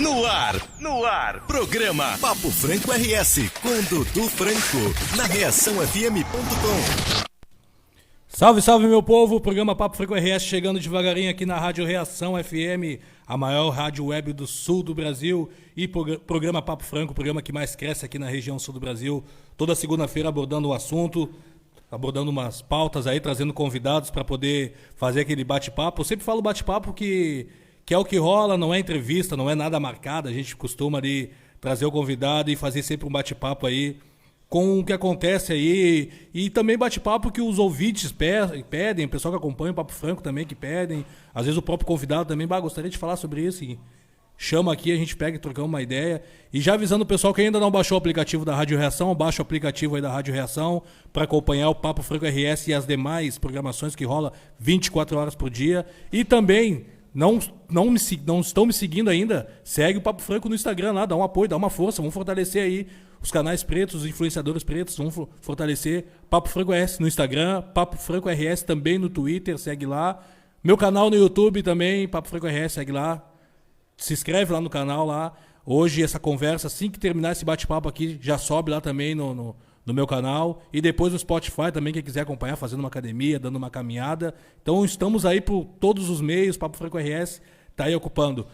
No ar, programa Papo Franco RS, com Dudu Franco, na reaçãofm.com. Salve, salve meu povo, o programa Papo Franco RS chegando devagarinho aqui na Rádio Reação FM, a maior rádio web do sul do Brasil, e programa Papo Franco, o programa que mais cresce aqui na região sul do Brasil, toda segunda-feira abordando um assunto, abordando umas pautas aí, trazendo convidados para poder fazer aquele bate-papo. Eu sempre falo bate-papo que é o que rola, não é entrevista, não é nada marcado, a gente costuma ali trazer o convidado e fazer sempre um bate-papo aí com o que acontece aí, e também bate-papo que os ouvintes pedem, o pessoal que acompanha o Papo Franco também que pedem, às vezes o próprio convidado também, gostaria de falar sobre isso, e chama aqui, a gente pega e trocamos uma ideia, e já avisando o pessoal que ainda não baixou o aplicativo da Rádio Reação, baixa o aplicativo aí da Rádio Reação para acompanhar o Papo Franco RS e as demais programações que rola 24 horas por dia, e também não estão me seguindo ainda, segue o Papo Franco no Instagram lá, dá um apoio, dá uma força, vamos fortalecer aí os canais pretos, os influenciadores pretos, vamos fortalecer Papo Franco RS no Instagram, Papo Franco RS também no Twitter, segue lá. Meu canal no YouTube também, Papo Franco RS, segue lá. Se inscreve lá no canal lá. Hoje essa conversa, assim que terminar esse bate-papo aqui, já sobe lá também no meu canal. E depois no Spotify também, quem quiser acompanhar, fazendo uma academia, dando uma caminhada. Então estamos aí por todos os meios, Papo Franco RS está aí ocupando.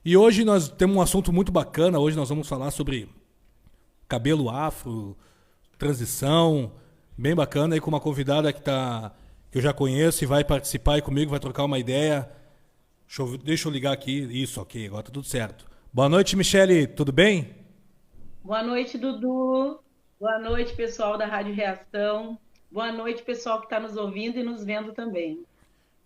E hoje nós temos um assunto muito bacana, hoje nós vamos falar sobre cabelo afro, transição, bem bacana, aí com uma convidada que eu já conheço e vai participar aí comigo, vai trocar uma ideia. Deixa eu ligar aqui, isso, ok, agora tá tudo certo. Boa noite, Michele, tudo bem? Boa noite, Dudu. Boa noite, pessoal da Rádio Reação. Boa noite, pessoal que está nos ouvindo e nos vendo também.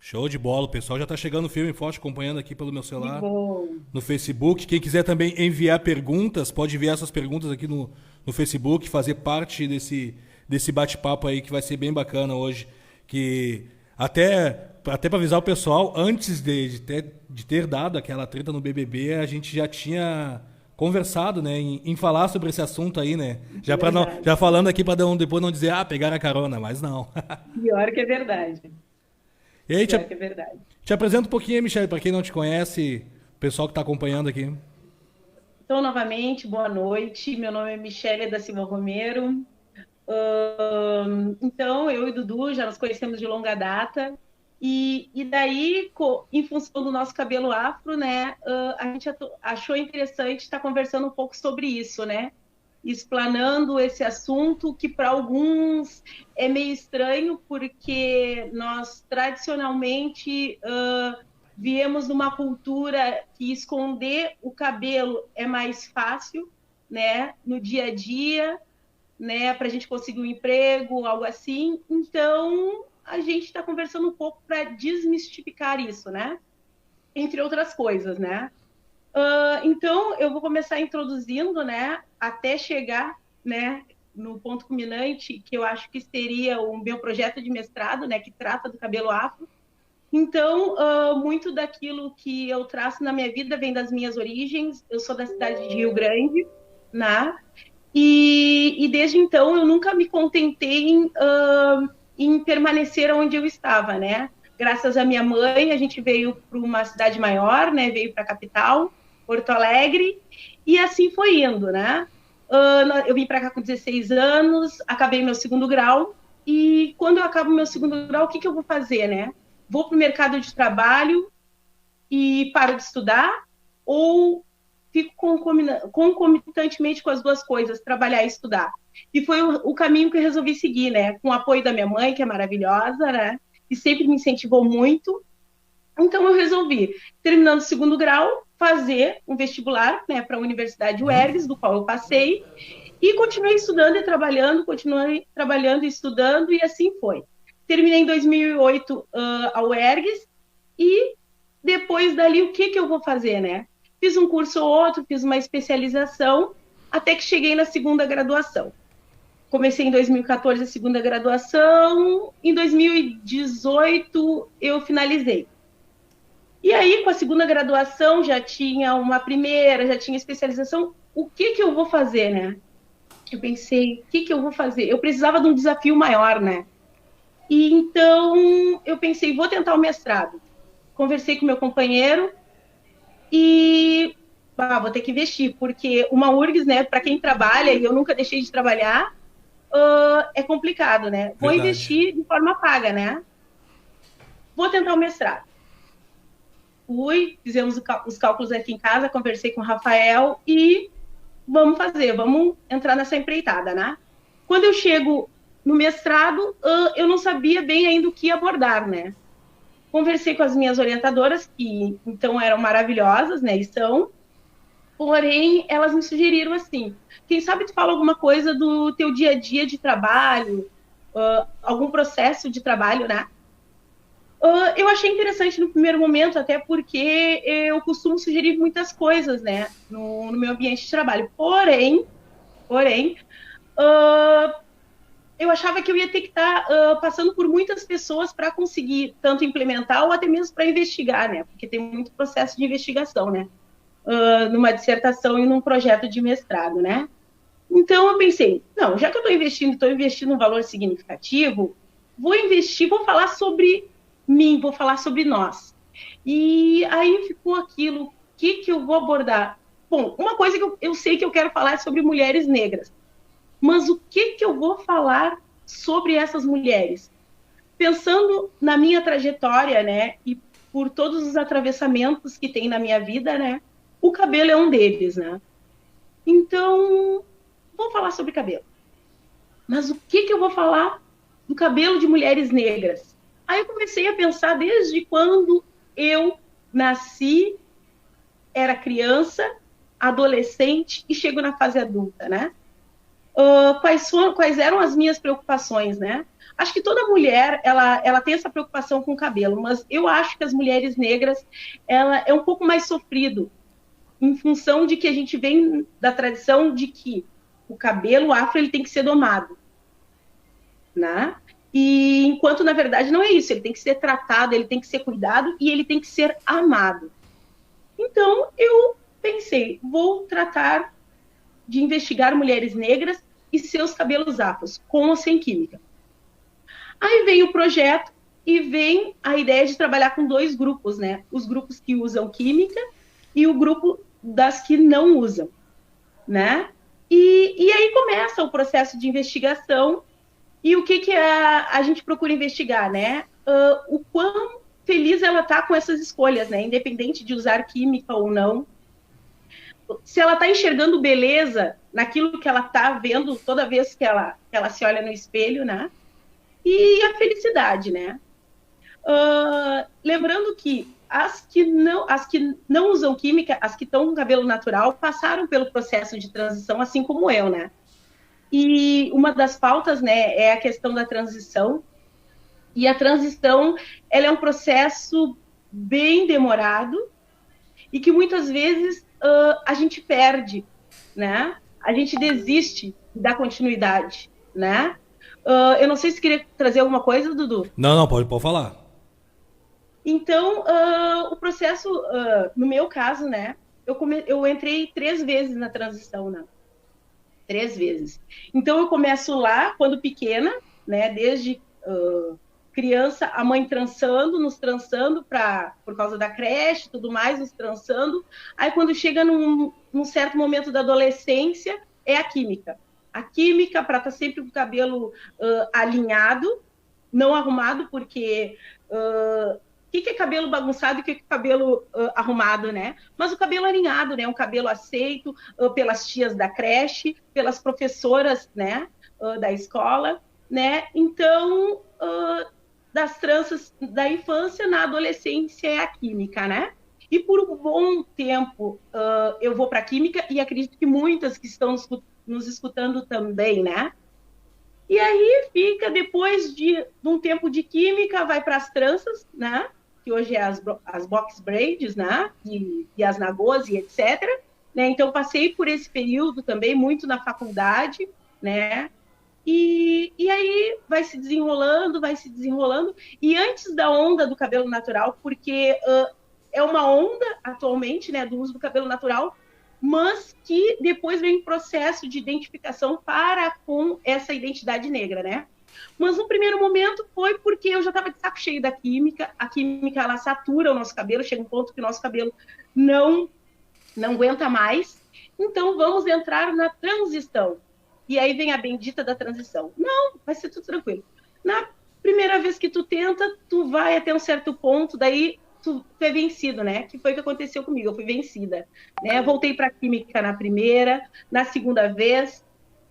Show de bola, o pessoal já está chegando firme e forte, acompanhando aqui pelo meu celular, bom. No Facebook. Quem quiser também enviar perguntas, pode enviar essas perguntas aqui no Facebook, fazer parte desse bate-papo aí que vai ser bem bacana hoje. Que até para avisar o pessoal, antes de ter dado aquela treta no BBB, a gente já tinha conversado, né, em falar sobre esse assunto aí, né? Já falando aqui para depois não dizer, pegaram a carona, mas não. Pior que é verdade. E aí, te apresenta um pouquinho aí, Michele, para quem não te conhece, o pessoal que está acompanhando aqui. Então, novamente, boa noite. Meu nome é Michele da Silva Romero. Então, eu e Dudu já nos conhecemos de longa data. E daí, em função do nosso cabelo afro, né, a gente achou interessante estar conversando um pouco sobre isso, né? Explanando esse assunto que para alguns é meio estranho, porque nós tradicionalmente viemos numa cultura que esconder o cabelo é mais fácil, né, no dia a dia, né, para a gente conseguir um emprego, algo assim. Então, a gente está conversando um pouco para desmistificar isso, né? Entre outras coisas, né? Então, eu vou começar introduzindo, né, até chegar, né, no ponto culminante, que eu acho que seria o meu projeto de mestrado, né, que trata do cabelo afro. Então, muito daquilo que eu traço na minha vida vem das minhas origens. Eu sou da cidade de Rio Grande, né? E desde então eu nunca me contentei em permanecer onde eu estava, né? Graças à minha mãe, a gente veio para uma cidade maior, né? Veio para a capital, Porto Alegre, e assim foi indo, né? Eu vim para cá com 16 anos, acabei meu segundo grau, e quando eu acabo meu segundo grau, o que eu vou fazer, né? Vou para o mercado de trabalho e paro de estudar, ou fico concomitantemente com as duas coisas, trabalhar e estudar. E foi o caminho que eu resolvi seguir, né? Com o apoio da minha mãe, que é maravilhosa, né? E sempre me incentivou muito. Então, eu resolvi, terminando o segundo grau, fazer um vestibular, né, para a Universidade UERGS, do qual eu passei, e continuei estudando e trabalhando, continuei trabalhando e estudando, e assim foi. Terminei em 2008 a UERGS, e depois dali, o que eu vou fazer, né? Fiz um curso ou outro, fiz uma especialização, até que cheguei na segunda graduação. Comecei em 2014 a segunda graduação, em 2018 eu finalizei. E aí, com a segunda graduação, já tinha uma primeira, já tinha especialização. O que eu vou fazer, né? Eu pensei, o que eu vou fazer? Eu precisava de um desafio maior, né? E então, eu pensei, vou tentar o mestrado. Conversei com meu companheiro e vou ter que investir, porque uma URGS, né, para quem trabalha, e eu nunca deixei de trabalhar, é complicado, né? Vou investir de forma paga, né? Vou tentar o mestrado. Fizemos os cálculos aqui em casa, conversei com o Rafael e vamos entrar nessa empreitada, né? Quando eu chego no mestrado, eu não sabia bem ainda o que abordar, né? Conversei com as minhas orientadoras, que então eram maravilhosas, né? E são, porém, elas me sugeriram assim, quem sabe tu fala alguma coisa do teu dia a dia de trabalho, algum processo de trabalho, né? Eu achei interessante no primeiro momento, até porque eu costumo sugerir muitas coisas, né, no meu ambiente de trabalho. Porém, eu achava que eu ia ter que estar passando por muitas pessoas para conseguir tanto implementar ou até mesmo para investigar, né, porque tem muito processo de investigação, né, numa dissertação e num projeto de mestrado, né. Então eu pensei, não, já que eu estou investindo um valor significativo, vou falar sobre mim, vou falar sobre nós. E aí ficou aquilo, o que eu vou abordar? Bom, uma coisa que eu sei que eu quero falar é sobre mulheres negras, mas o que eu vou falar sobre essas mulheres? Pensando na minha trajetória, né, e por todos os atravessamentos que tem na minha vida, né, o cabelo é um deles, né? Então, vou falar sobre cabelo. Mas o que eu vou falar do cabelo de mulheres negras? Aí eu comecei a pensar desde quando eu nasci, era criança, adolescente e chego na fase adulta, né? Quais eram as minhas preocupações, né? Acho que toda mulher, ela tem essa preocupação com o cabelo, mas eu acho que as mulheres negras, ela é um pouco mais sofrido, em função de que a gente vem da tradição de que o cabelo afro ele tem que ser domado, né? E enquanto, na verdade, não é isso. Ele tem que ser tratado, ele tem que ser cuidado e ele tem que ser amado. Então, eu pensei, vou tratar de investigar mulheres negras e seus cabelos afros, com ou sem química. Aí vem o projeto e vem a ideia de trabalhar com 2 grupos, né? Os grupos que usam química e o grupo das que não usam, né? E aí começa o processo de investigação. E o que a gente procura investigar, né? O quão feliz ela está com essas escolhas, né? Independente de usar química ou não. Se ela está enxergando beleza naquilo que ela está vendo toda vez que ela se olha no espelho, né? E a felicidade, né? Lembrando que as que não usam química, as que estão com cabelo natural, passaram pelo processo de transição, assim como eu, né? E uma das pautas, né, é a questão da transição. E a transição, ela é um processo bem demorado e que muitas vezes a gente perde, né? A gente desiste da continuidade, né? Eu não sei se queria trazer alguma coisa, Dudu. Não, pode falar. Então, o processo, no meu caso, né, eu entrei 3 vezes na transição, né? 3 vezes. Então, eu começo lá, quando pequena, né, desde criança, a mãe nos trançando por causa da creche e tudo mais, nos trançando. Aí, quando chega num certo momento da adolescência, é a química. A química, para estar sempre com o cabelo alinhado, não arrumado, porque... o que é cabelo bagunçado e o que é cabelo arrumado, né? Mas o cabelo alinhado, né? Um cabelo aceito pelas tias da creche, pelas professoras, né? Da escola, né? Então, das tranças da infância, na adolescência é a química, né? E por um bom tempo eu vou para a química e acredito que muitas que estão nos escutando também, né? E aí fica, depois de um tempo de química, vai para as tranças, né? Que hoje é as box braids, né? E as nagôs e etc. Né? Então, passei por esse período também, muito na faculdade, né? E aí vai se desenrolando. E antes da onda do cabelo natural, porque é uma onda atualmente, né, do uso do cabelo natural, mas que depois vem um processo de identificação com essa identidade negra, né? Mas no primeiro momento foi porque eu já estava de saco cheio da química. A química, ela satura o nosso cabelo, chega um ponto que o nosso cabelo não não aguenta mais, então vamos entrar na transição. E aí vem a bendita da transição. Não, vai ser tudo tranquilo. Na primeira vez que tu tenta, tu vai até um certo ponto, daí tu é vencido, né? Que foi o que aconteceu comigo, eu fui vencida, né? Voltei para química na primeira, na segunda vez.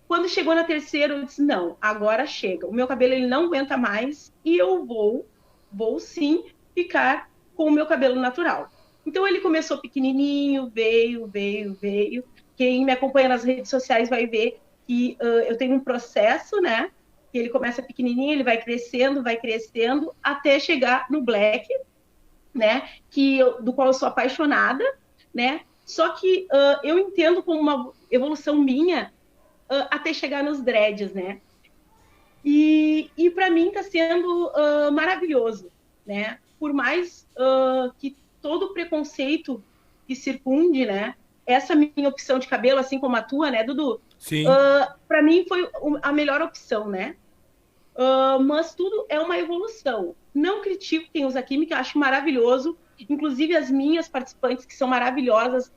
Quando chegou na terceira, eu disse, não, agora chega. O meu cabelo ele não aguenta mais e eu vou sim ficar com o meu cabelo natural. Então ele começou pequenininho, veio. Quem me acompanha nas redes sociais vai ver que eu tenho um processo, né? Que ele começa pequenininho, ele vai crescendo, até chegar no black, né? Do qual eu sou apaixonada, né? Só que eu entendo como uma evolução minha até chegar nos dreads, né? E para mim está sendo maravilhoso, né? Por mais que todo o preconceito que circunde, né? Essa minha opção de cabelo, assim como a tua, né, Dudu? Sim. Para mim foi a melhor opção, né? Mas tudo é uma evolução. Não critico quem usa química, acho maravilhoso. Inclusive as minhas participantes, que são maravilhosas,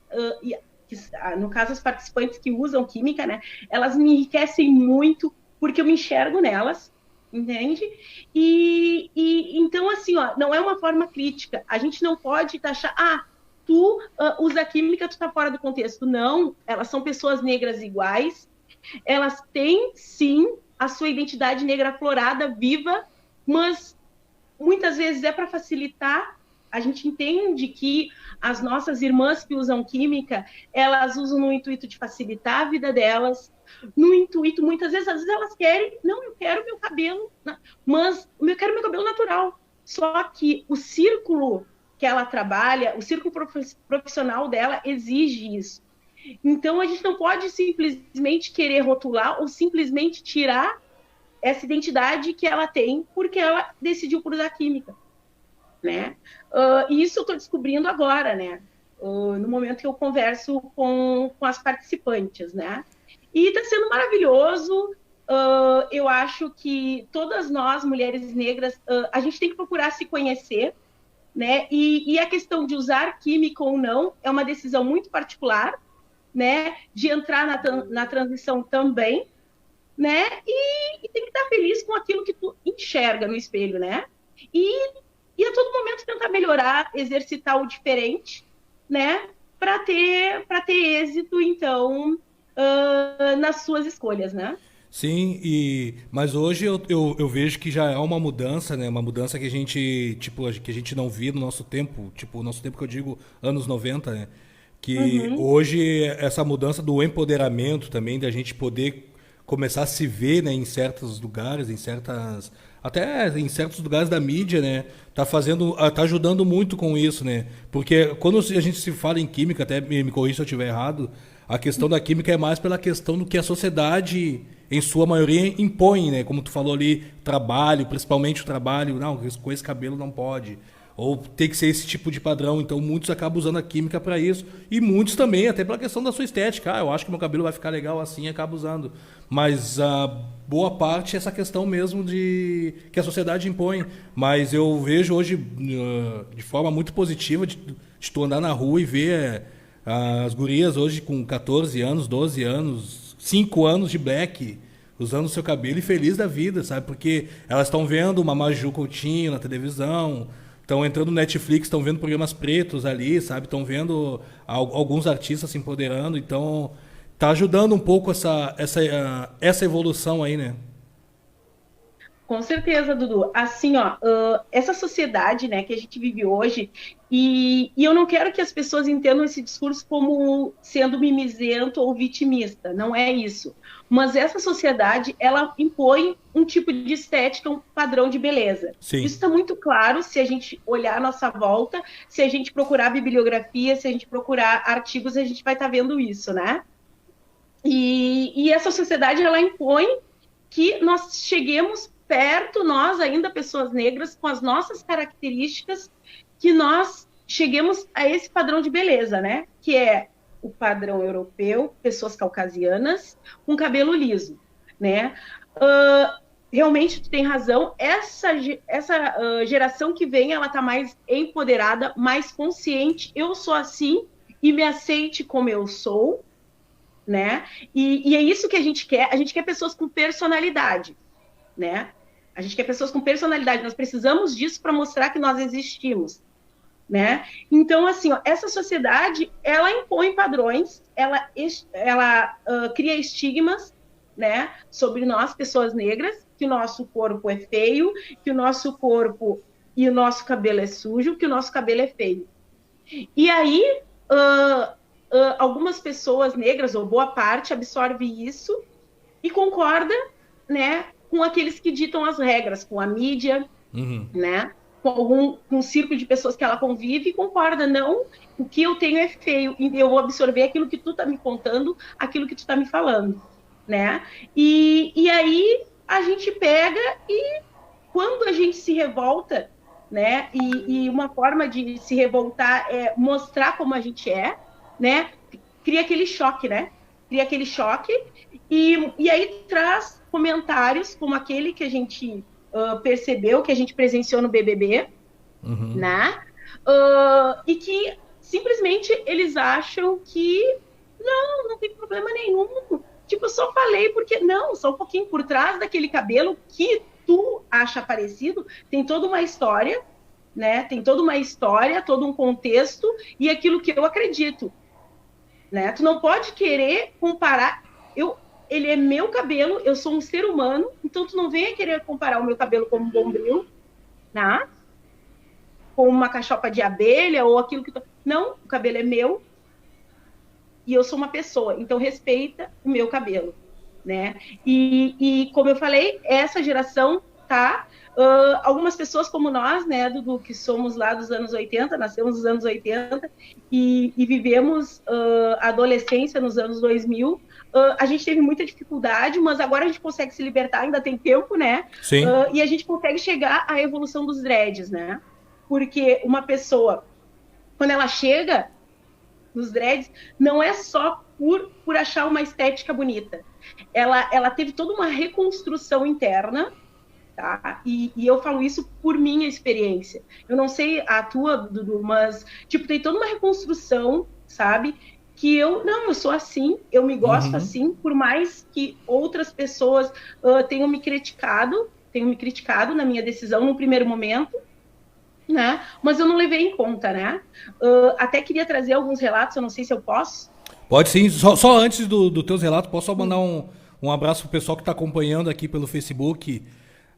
no caso as participantes que usam química, né? Elas me enriquecem muito, porque eu me enxergo nelas, entende? E então, assim, ó, não é uma forma crítica. A gente não pode taxar, tu usa química, tu tá fora do contexto. Não, elas são pessoas negras iguais, elas têm, sim, a sua identidade negra aflorada, viva, mas muitas vezes é para facilitar. A gente entende que as nossas irmãs que usam química, elas usam no intuito de facilitar a vida delas, no intuito, muitas vezes, às vezes elas querem, não, eu quero meu cabelo, mas eu quero meu cabelo natural. Só que o círculo que ela trabalha, o círculo profissional dela exige isso. Então, a gente não pode simplesmente querer rotular ou simplesmente tirar essa identidade que ela tem porque ela decidiu por usar química, né? E isso eu estou descobrindo agora, né? No momento que eu converso com as participantes, né? E está sendo maravilhoso. Eu acho que todas nós, mulheres negras, a gente tem que procurar se conhecer, né? E a questão de usar química ou não é uma decisão muito particular, né? De entrar na transição também, né? E tem que estar feliz com aquilo que tu enxerga no espelho, né? E a todo momento tentar melhorar, exercitar o diferente, né? Para ter êxito, então, nas suas escolhas, né? Sim, mas hoje eu vejo que já é uma mudança, né? Uma mudança que a gente, tipo, que a gente não via no nosso tempo, tipo, nosso tempo que eu digo anos 90, né? Que hoje essa mudança do empoderamento também, da gente poder começar a se ver, né, em certos lugares, até em certos lugares da mídia, né, tá ajudando muito com isso, né? Porque quando a gente se fala em química, até me corrija se eu estiver errado, a questão da química é mais pela questão do que a sociedade, em sua maioria, impõe, né? Como tu falou ali, trabalho, principalmente o trabalho, não, com esse cabelo não pode. Ou tem que ser esse tipo de padrão. Então, muitos acabam usando a química para isso. E muitos também, até pela questão da sua estética. Eu acho que meu cabelo vai ficar legal assim, acaba usando. Mas a boa parte é essa questão mesmo de que a sociedade impõe. Mas eu vejo hoje, de forma muito positiva, de tu andar na rua e ver as gurias hoje com 14 anos, 12 anos, 5 anos de black, usando o seu cabelo e feliz da vida, sabe? Porque elas estão vendo uma Maju Coutinho na televisão, estão entrando no Netflix, estão vendo programas pretos ali, sabe? Estão vendo alguns artistas se empoderando. Então, tá ajudando um pouco essa evolução aí, né? Com certeza, Dudu. Assim, ó, essa sociedade, né, que a gente vive hoje, e eu não quero que as pessoas entendam esse discurso como sendo mimizento ou vitimista, não é isso. Mas essa sociedade, ela impõe um tipo de estética, um padrão de beleza. Sim. Isso está muito claro se a gente olhar à nossa volta, se a gente procurar bibliografia, se a gente procurar artigos, a gente vai estar vendo isso, né? E essa sociedade, ela impõe que nós cheguemos perto, nós ainda, pessoas negras, com as nossas características, que nós cheguemos a esse padrão de beleza, né? Que é o padrão europeu, pessoas caucasianas, com cabelo liso, né? Realmente, tu tem razão, essa geração que vem, ela tá mais empoderada, mais consciente. Eu sou assim, e me aceite como eu sou, né? E é isso que a gente quer. A gente quer pessoas com personalidade, né? A gente quer pessoas com personalidade. Nós precisamos disso para mostrar que nós existimos, né? Então, assim, ó, essa sociedade, ela impõe padrões, ela cria estigmas, né, sobre nós, pessoas negras, que o nosso corpo é feio, que o nosso corpo e o nosso cabelo é sujo, que o nosso cabelo é feio. E aí, algumas pessoas negras, ou boa parte, absorve isso e concorda, né, com aqueles que ditam as regras, com a mídia, né, com um círculo de pessoas que ela convive e concorda, não, o que eu tenho é feio, e eu vou absorver aquilo que tu tá me contando, aquilo que tu tá me falando, né? E aí a gente pega e quando a gente se revolta, né? E uma forma de se revoltar é mostrar como a gente é, né? Cria aquele choque, né? Cria aquele choque e aí traz comentários como aquele que a gente percebeu, que a gente presenciou no BBB, né? E que simplesmente eles acham que não tem problema nenhum. Tipo, eu só falei porque não, só um pouquinho por trás daquele cabelo que tu acha parecido, tem toda uma história, né? Tem toda uma história, todo um contexto e aquilo que eu acredito, né? Tu não pode querer comparar. Ele é meu cabelo, eu sou um ser humano, então tu não venha querer comparar o meu cabelo com um bombril, né? Com uma cachopa de abelha ou aquilo que... Não, o cabelo é meu e eu sou uma pessoa, então respeita o meu cabelo, né? E como eu falei, essa geração tá... algumas pessoas como nós, né, Dudu, que somos lá dos anos 80, nascemos nos anos 80 e vivemos a adolescência nos anos 2000, a gente teve muita dificuldade, mas agora a gente consegue se libertar, ainda tem tempo, né? Sim. E a gente consegue chegar à evolução dos dreads, né? Porque uma pessoa, quando ela chega nos dreads, não é só por achar uma estética bonita. Ela teve toda uma reconstrução interna, tá? E eu falo isso por minha experiência. Eu não sei a tua, Dudu, mas tipo, tem toda uma reconstrução, sabe? Que eu sou assim, eu me gosto assim, por mais que outras pessoas tenham me criticado na minha decisão no primeiro momento, né? Mas eu não levei em conta, né? Até queria trazer alguns relatos, eu não sei se eu posso. Pode sim, só antes do teus relatos, posso só mandar um abraço pro pessoal que está acompanhando aqui pelo Facebook.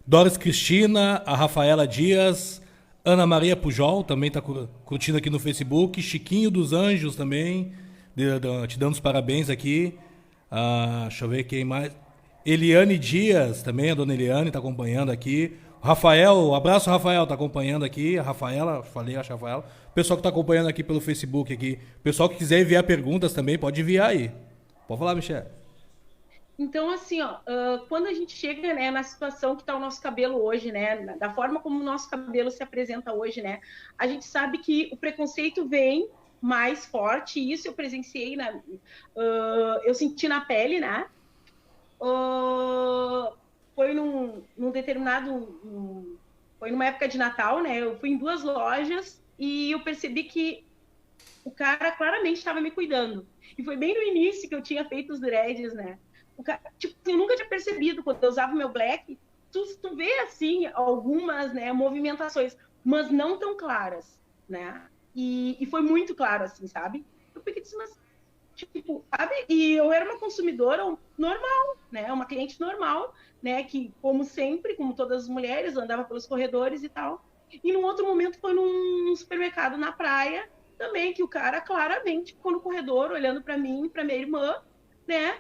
Doris Cristina, a Rafaela Dias, Ana Maria Pujol também está curtindo aqui no Facebook, Chiquinho dos Anjos também, te dando os parabéns aqui. Deixa eu ver quem mais. Eliane Dias também, a dona Eliane está acompanhando aqui. Rafael, abraço Rafael, tá acompanhando aqui. A Rafaela, falei, acho a Rafaela. O pessoal que tá acompanhando aqui pelo Facebook aqui. O pessoal que quiser enviar perguntas também, pode enviar aí. Pode falar, Michelle. Então, assim, ó, quando a gente chega, né, na situação que tá o nosso cabelo hoje, né, da forma como o nosso cabelo se apresenta hoje, né, a gente sabe que o preconceito vem mais forte, e isso eu presenciei, eu senti na pele, né, foi num determinado... Foi numa época de Natal, né? Eu fui em 2 lojas e eu percebi que o cara claramente estava me cuidando. E foi bem no início que eu tinha feito os dreads, né? O cara, tipo, eu nunca tinha percebido quando eu usava o meu black. Tu vê, assim, algumas, né, movimentações, mas não tão claras, né? E foi muito claro, assim, sabe? Eu fiquei assim, mas... Tipo, sabe? E eu era uma consumidora normal, né? Uma cliente normal, né? Que, como sempre, como todas as mulheres, andava pelos corredores e tal. E num outro momento foi num supermercado na praia também, que o cara claramente ficou no corredor olhando para mim, para minha irmã, né?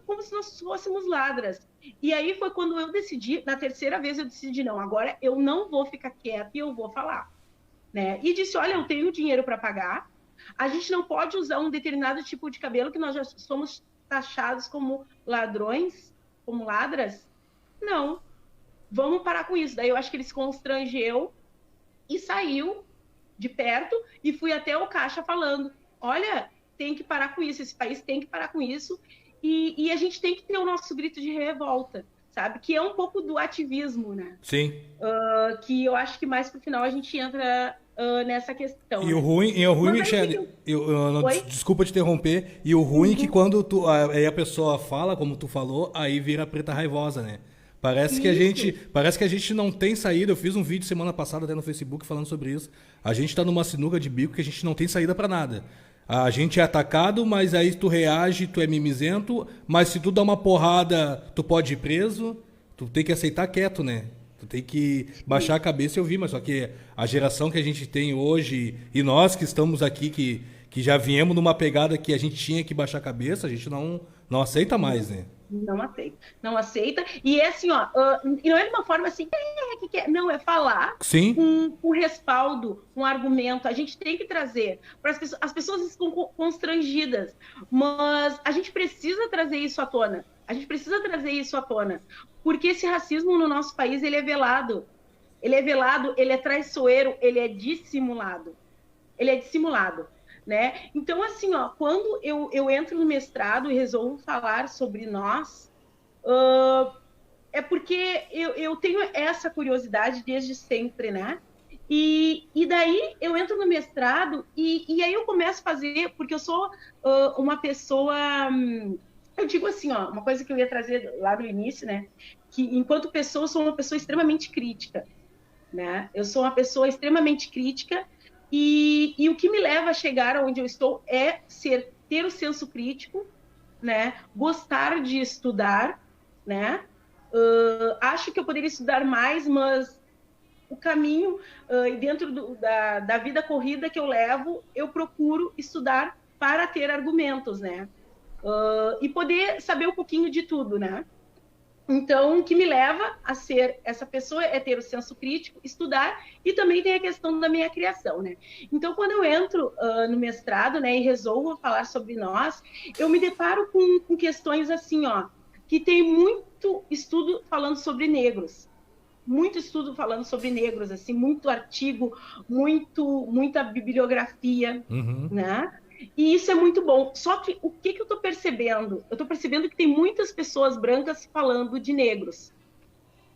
Como se nós fôssemos ladras. E aí foi quando eu decidi, na terceira vez eu decidi, não, agora eu não vou ficar quieta e eu vou falar, né? E disse, olha, eu tenho dinheiro para pagar. A gente não pode usar um determinado tipo de cabelo que nós já somos taxados como ladrões, como ladras. Não. Vamos parar com isso. Daí eu acho que ele se constrangeu e saiu de perto e fui até o caixa falando, olha, tem que parar com isso, esse país tem que parar com isso e a gente tem que ter o nosso grito de revolta, sabe? Que é um pouco do ativismo, né? Sim. Que eu acho que mais pro final a gente entra nessa questão. E o ruim, Mas aí, Michele, Oi? desculpa te interromper, e o ruim é que quando aí a pessoa fala, como tu falou, aí vira preta raivosa, né? Isso. Parece que a gente não tem saída. Eu fiz um vídeo semana passada até no Facebook falando sobre isso. A gente tá numa sinuca de bico que a gente não tem saída pra nada. A gente é atacado, mas aí tu reage, tu é mimizento, mas se tu dá uma porrada, tu pode ir preso, tu tem que aceitar quieto, né? Tu tem que baixar a cabeça e ouvir, mas só que a geração que a gente tem hoje e nós que estamos aqui, que já viemos numa pegada que a gente tinha que baixar a cabeça, a gente não aceita mais, né? Não aceita. Não aceita. E é assim, ó, e não é de uma forma assim, não, é falar Sim, com respaldo, com argumento. A gente tem que trazer. As pessoas estão constrangidas, mas a gente precisa trazer isso à tona. A gente precisa trazer isso à tona. Porque esse racismo no nosso país, ele é velado. Ele é velado, ele é traiçoeiro, ele é dissimulado. Ele é dissimulado. Né? Então, assim, ó, quando eu entro no mestrado e resolvo falar sobre nós, é porque eu tenho essa curiosidade desde sempre, né? E daí eu entro no mestrado e aí eu começo a fazer, porque eu sou uma pessoa. Eu digo assim, ó, uma coisa que eu ia trazer lá no início, né? Que enquanto pessoa, eu sou uma pessoa extremamente crítica, né? Eu sou uma pessoa extremamente crítica e o que me leva a chegar onde eu estou é ter o senso crítico, né? Gostar de estudar, né? Acho que eu poderia estudar mais, mas o caminho dentro da vida corrida que eu levo, eu procuro estudar para ter argumentos, né? E poder saber um pouquinho de tudo, né? Então, o que me leva a ser essa pessoa é ter o senso crítico, estudar e também tem a questão da minha criação, né? Então, quando eu entro no mestrado, né, e resolvo falar sobre nós, eu me deparo com questões assim, ó, que tem muito estudo falando sobre negros, muito estudo falando sobre negros, assim, muito artigo, muita bibliografia, né? E isso é muito bom. Só que o que eu estou percebendo? Eu estou percebendo que tem muitas pessoas brancas falando de negros.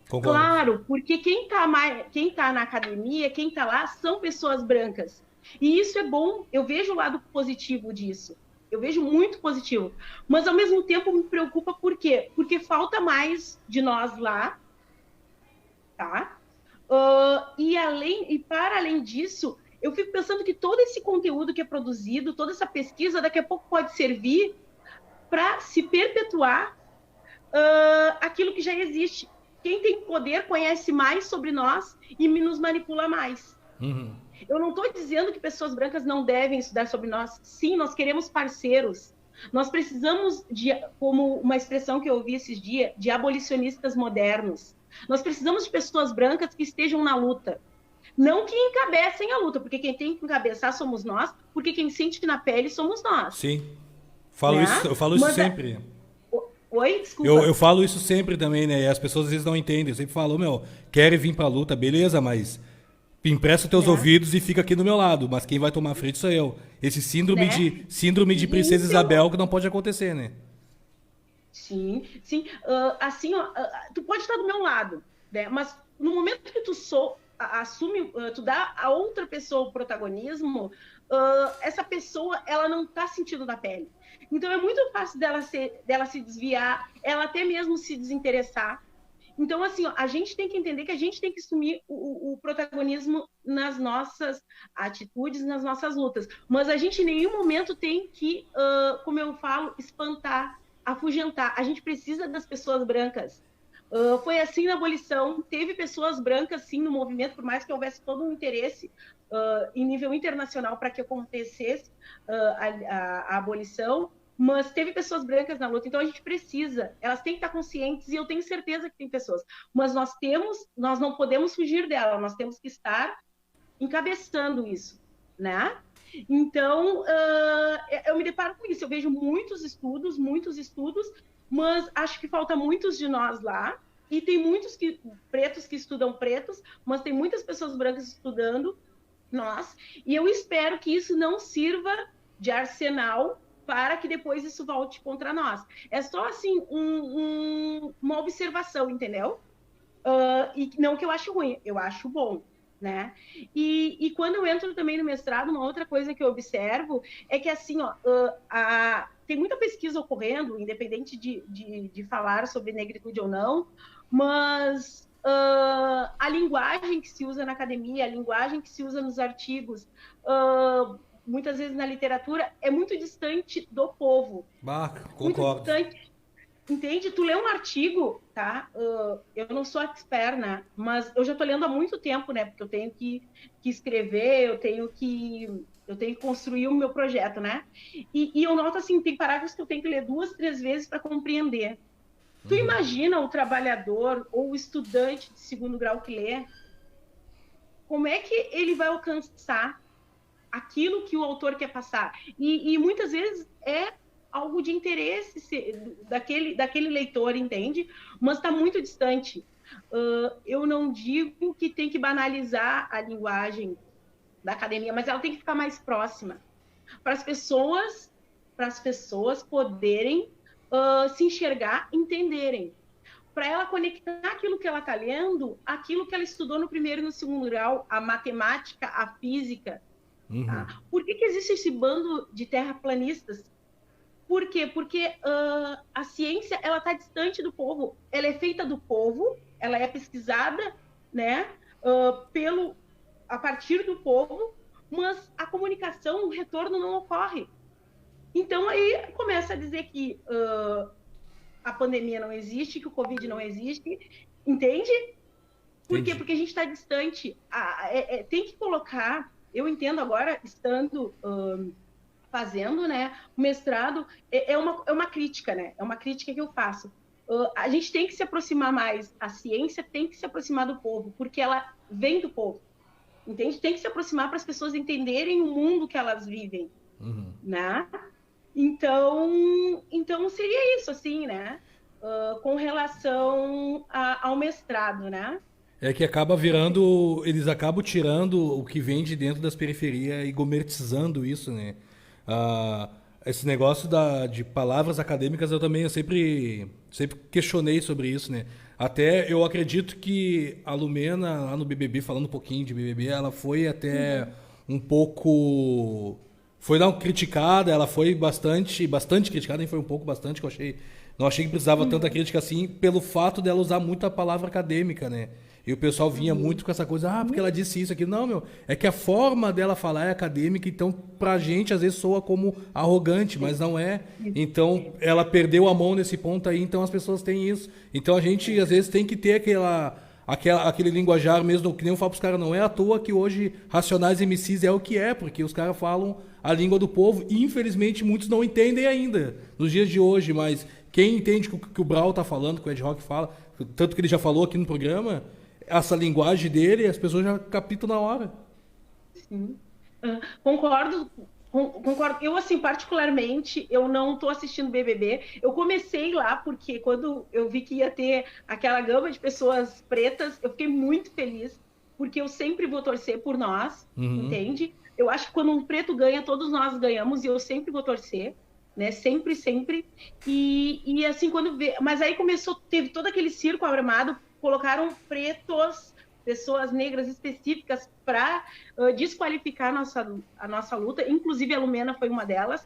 concordo. Claro, porque quem tá na academia, quem está lá, são pessoas brancas. E isso é bom. Eu vejo o lado positivo disso. Eu vejo muito positivo. Mas, ao mesmo tempo, me preocupa por quê? Porque falta mais de nós lá, tá? E para além disso, eu fico pensando que todo esse conteúdo que é produzido, toda essa pesquisa, daqui a pouco pode servir para se perpetuar aquilo que já existe. Quem tem poder conhece mais sobre nós e nos manipula mais. Eu não estou dizendo que pessoas brancas não devem estudar sobre nós. Sim, nós queremos parceiros. Nós precisamos como uma expressão que eu ouvi esses dias, de abolicionistas modernos. Nós precisamos de pessoas brancas que estejam na luta. Não que encabecem a luta, porque quem tem que encabeçar somos nós, porque quem sente na pele somos nós. Sim. Né? Eu falo isso sempre. Oi, desculpa. Eu falo isso sempre também, né? E as pessoas às vezes não entendem. Eu sempre falo, meu, querem vir pra luta, beleza, mas empresta os teus ouvidos e fica aqui do meu lado. Mas quem vai tomar frente sou eu. Esse síndrome de Princesa Isabel que não pode acontecer, né? Sim, sim. Assim, ó, tu pode estar do meu lado, né? Mas no momento que assume, tu dá a outra pessoa o protagonismo, essa pessoa, ela não está sentindo na pele. Então é muito fácil dela se desviar, ela até mesmo se desinteressar. Então, assim, ó, a gente tem que entender que a gente tem que assumir o protagonismo nas nossas atitudes, nas nossas lutas. Mas a gente em nenhum momento tem que, como eu falo, espantar, afugentar. A gente precisa das pessoas brancas. Foi assim na abolição, teve pessoas brancas, sim, no movimento, por mais que houvesse todo um interesse em nível internacional para que acontecesse a abolição, mas teve pessoas brancas na luta, então a gente precisa, elas têm que estar conscientes, e eu tenho certeza que tem pessoas, mas nós não podemos fugir dela, nós temos que estar encabeçando isso, né? Então, eu me deparo com isso, eu vejo muitos estudos, mas acho que falta muitos de nós lá, e tem muitos pretos que estudam pretos, mas tem muitas pessoas brancas estudando nós, e eu espero que isso não sirva de arsenal para que depois isso volte contra nós. É só, assim, uma observação, entendeu? E não que eu acho ruim, eu acho bom. né? E quando eu entro também no mestrado, uma outra coisa que eu observo é que, assim, ó, tem muita pesquisa ocorrendo, independente de falar sobre negritude ou não, mas a linguagem que se usa na academia, a linguagem que se usa nos artigos, muitas vezes na literatura, é muito distante do povo. Concordo. Muito distante. Entende? Tu lê um artigo, tá? Eu não sou expert, né? Mas eu já tô lendo há muito tempo, né? Porque eu tenho que escrever, eu tenho que construir o meu projeto, né? E eu noto, assim, tem parágrafos que eu tenho que ler 2, 3 vezes para compreender. Tu imagina o trabalhador ou o estudante de segundo grau que lê? Como é que ele vai alcançar aquilo que o autor quer passar? E muitas vezes é algo de interesse daquele leitor, entende? Mas está muito distante. Eu não digo que tem que banalizar a linguagem da academia, mas ela tem que ficar mais próxima para as pessoas poderem se enxergar, entenderem, para ela conectar aquilo que ela está lendo, aquilo que ela estudou no primeiro e no segundo grau, a matemática, a física. Tá? Por que existe esse bando de terraplanistas? Por quê? Porque a ciência ela está distante do povo, ela é feita do povo, ela é pesquisada, né, a partir do povo, mas a comunicação, o retorno não ocorre. Então aí começa a dizer que a pandemia não existe, que o Covid não existe, entende? Por quê? Porque a gente está distante. Tem que colocar, eu entendo agora, estando fazendo, né, o mestrado, é uma crítica, né? É uma crítica que eu faço. A gente tem que se aproximar mais, a ciência tem que se aproximar do povo, porque ela vem do povo, entende? Tem que se aproximar para as pessoas entenderem o mundo que elas vivem, né? Então seria isso, assim, né? Com relação ao mestrado, né? É que acaba virando, eles acabam tirando o que vem de dentro das periferias e gourmetizando isso, né? Esse negócio de palavras acadêmicas eu sempre questionei sobre isso, né? Até eu acredito que a Lumena, lá no BBB, falando um pouquinho de BBB, ela foi até um pouco... Foi dar uma criticada, ela foi bastante criticada, nem foi um pouco, bastante, que eu achei... Não achei que precisava tanta crítica assim, pelo fato dela usar muito a palavra acadêmica, né? E o pessoal vinha muito com essa coisa, porque ela disse isso aqui. Não, meu, é que a forma dela falar é acadêmica, então pra gente às vezes soa como arrogante, mas não é. Então ela perdeu a mão nesse ponto aí, então as pessoas têm isso. Então a gente às vezes tem que ter aquele linguajar mesmo, que nem eu falo pros caras, não é à toa que hoje Racionais MCs é o que é, porque os caras falam a língua do povo e infelizmente muitos não entendem ainda, nos dias de hoje, mas quem entende o que o Brau tá falando, que o Ed Rock fala, tanto que ele já falou aqui no programa, essa linguagem dele, as pessoas já captam na hora. Sim. Concordo. Eu, assim, particularmente, eu não estou assistindo BBB. Eu comecei lá porque quando eu vi que ia ter aquela gama de pessoas pretas, eu fiquei muito feliz, porque eu sempre vou torcer por nós, entende? Eu acho que quando um preto ganha, todos nós ganhamos, e eu sempre vou torcer, né? Sempre, sempre. E assim, mas aí teve todo aquele circo armado, colocaram pretos, pessoas negras específicas para desqualificar a nossa luta, inclusive a Lumena foi uma delas,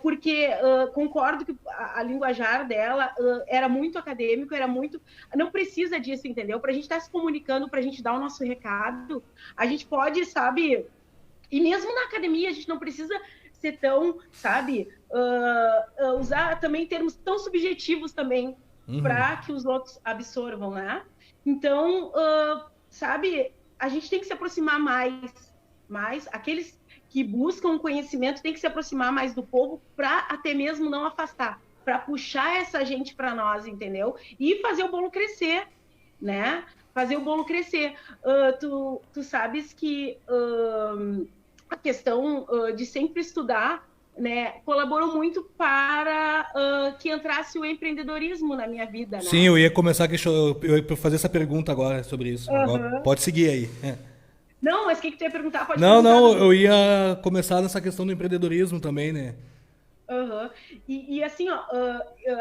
porque concordo que a linguajar dela era muito acadêmico, não precisa disso, entendeu? Para a gente estar se comunicando, para a gente dar o nosso recado, a gente pode, sabe, e mesmo na academia a gente não precisa ser tão, sabe, usar também termos tão subjetivos também, para que os outros absorvam, né? Então, sabe, a gente tem que se aproximar mais, aqueles que buscam conhecimento têm que se aproximar mais do povo para até mesmo não afastar, para puxar essa gente para nós, entendeu? E fazer o bolo crescer, né? Fazer o bolo crescer. Tu sabes que a questão de sempre estudar, né, colaborou muito para que entrasse o empreendedorismo na minha vida, né? Sim, eu ia começar eu ia fazer essa pergunta agora sobre isso. Agora, pode seguir aí. Não, mas o que tu ia perguntar? Não, eu ia começar nessa questão do empreendedorismo também, né? Uhum. E assim, ó,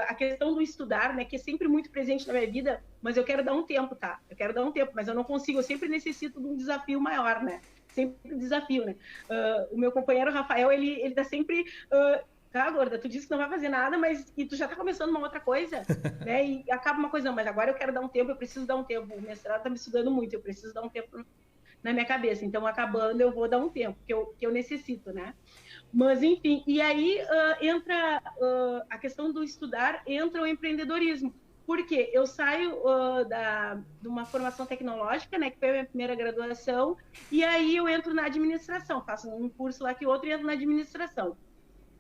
a questão do estudar, né, que é sempre muito presente na minha vida, mas eu quero dar um tempo, tá? Eu quero dar um tempo, mas eu não consigo, eu sempre necessito de um desafio maior, né? Sempre um desafio, né? O meu companheiro Rafael, ele tá sempre, tá, gorda, tu disse que não vai fazer nada, mas e tu já tá começando uma outra coisa, né? E acaba uma coisa, não, mas agora eu quero dar um tempo, eu preciso dar um tempo. O mestrado tá me estudando muito, eu preciso dar um tempo na minha cabeça. Então, acabando, eu vou dar um tempo, que eu necessito, né? Mas, enfim, e aí entra a questão do estudar, entra o empreendedorismo. Por quê? Eu saio de uma formação tecnológica, né, que foi a minha primeira graduação, e aí eu entro na administração, faço um curso lá que outro e entro na administração.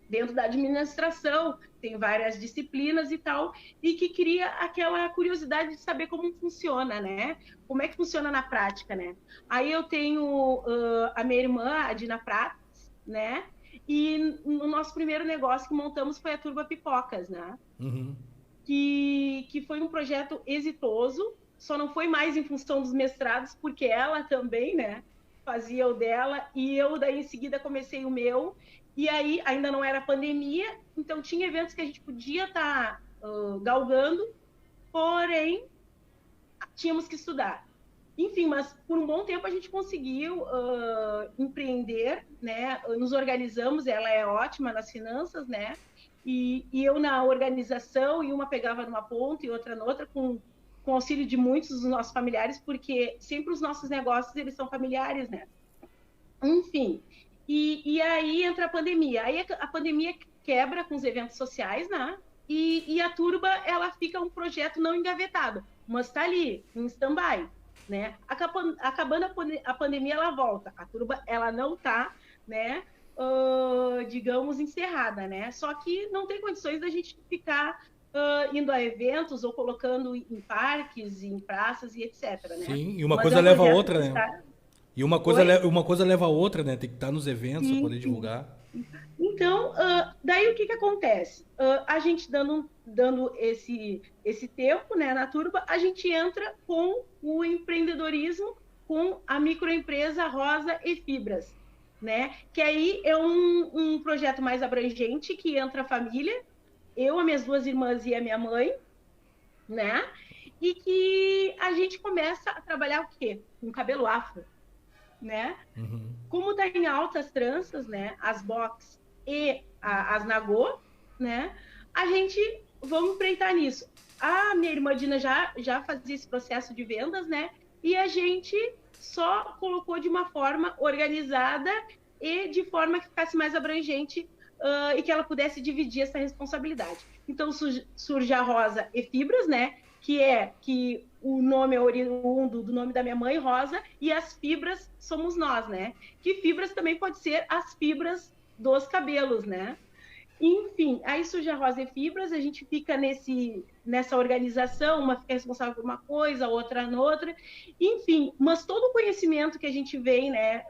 Dentro da administração, tem várias disciplinas e tal, e que cria aquela curiosidade de saber como funciona, né? Como é que funciona na prática, né? Aí eu tenho a minha irmã, a Dina Prats, né? E o nosso primeiro negócio que montamos foi a Turba Pipocas, né? Uhum. Que foi um projeto exitoso, só não foi mais em função dos mestrados, porque ela também, né, fazia o dela, e eu daí em seguida comecei o meu, e aí ainda não era pandemia, então tinha eventos que a gente podia estar galgando, porém tínhamos que estudar. Enfim, mas por um bom tempo a gente conseguiu empreender, né? Nos organizamos, ela é ótima nas finanças, né? E eu na organização, e uma pegava numa ponta e outra noutra, com auxílio de muitos dos nossos familiares, porque sempre os nossos negócios, eles são familiares, né? Enfim, e aí entra a pandemia. Aí a pandemia quebra com os eventos sociais, né? E a Turba, ela fica um projeto não engavetado, mas está ali, em stand-by, né? Acabando a pandemia, ela volta. A Turba, ela não está, né, digamos, encerrada, né? Só que não tem condições da gente ficar indo a eventos ou colocando em parques, em praças e etc, né? Sim, e uma Mas coisa um leva a projeto outra, que né? está... E uma coisa leva a outra, né? Tem que estar nos eventos para poder Sim. divulgar. Então, daí o que acontece? A gente dando esse tempo, né, na Turba, a gente entra com o empreendedorismo, com a microempresa Rosa e Fibras, né? Que aí é um projeto mais abrangente, que entra a família, eu, as minhas duas irmãs e a minha mãe, né? E que a gente começa a trabalhar o quê? Com cabelo afro, né? Uhum. Como está em altas tranças, né? As box e as nagô, né? A gente vamos empreitar nisso. A minha irmã Dina já fazia esse processo de vendas, né? E a gente só colocou de uma forma organizada e de forma que ficasse mais abrangente e que ela pudesse dividir essa responsabilidade. Então surge a Rosa e Fibras, né? Que o nome é oriundo do nome da minha mãe, Rosa, e as fibras somos nós, né? Que fibras também pode ser as fibras dos cabelos, né? Enfim, aí surge a Rosa e Fibras, a gente fica nessa organização, uma fica responsável por uma coisa, outra noutra, enfim, mas todo o conhecimento que a gente vem, né,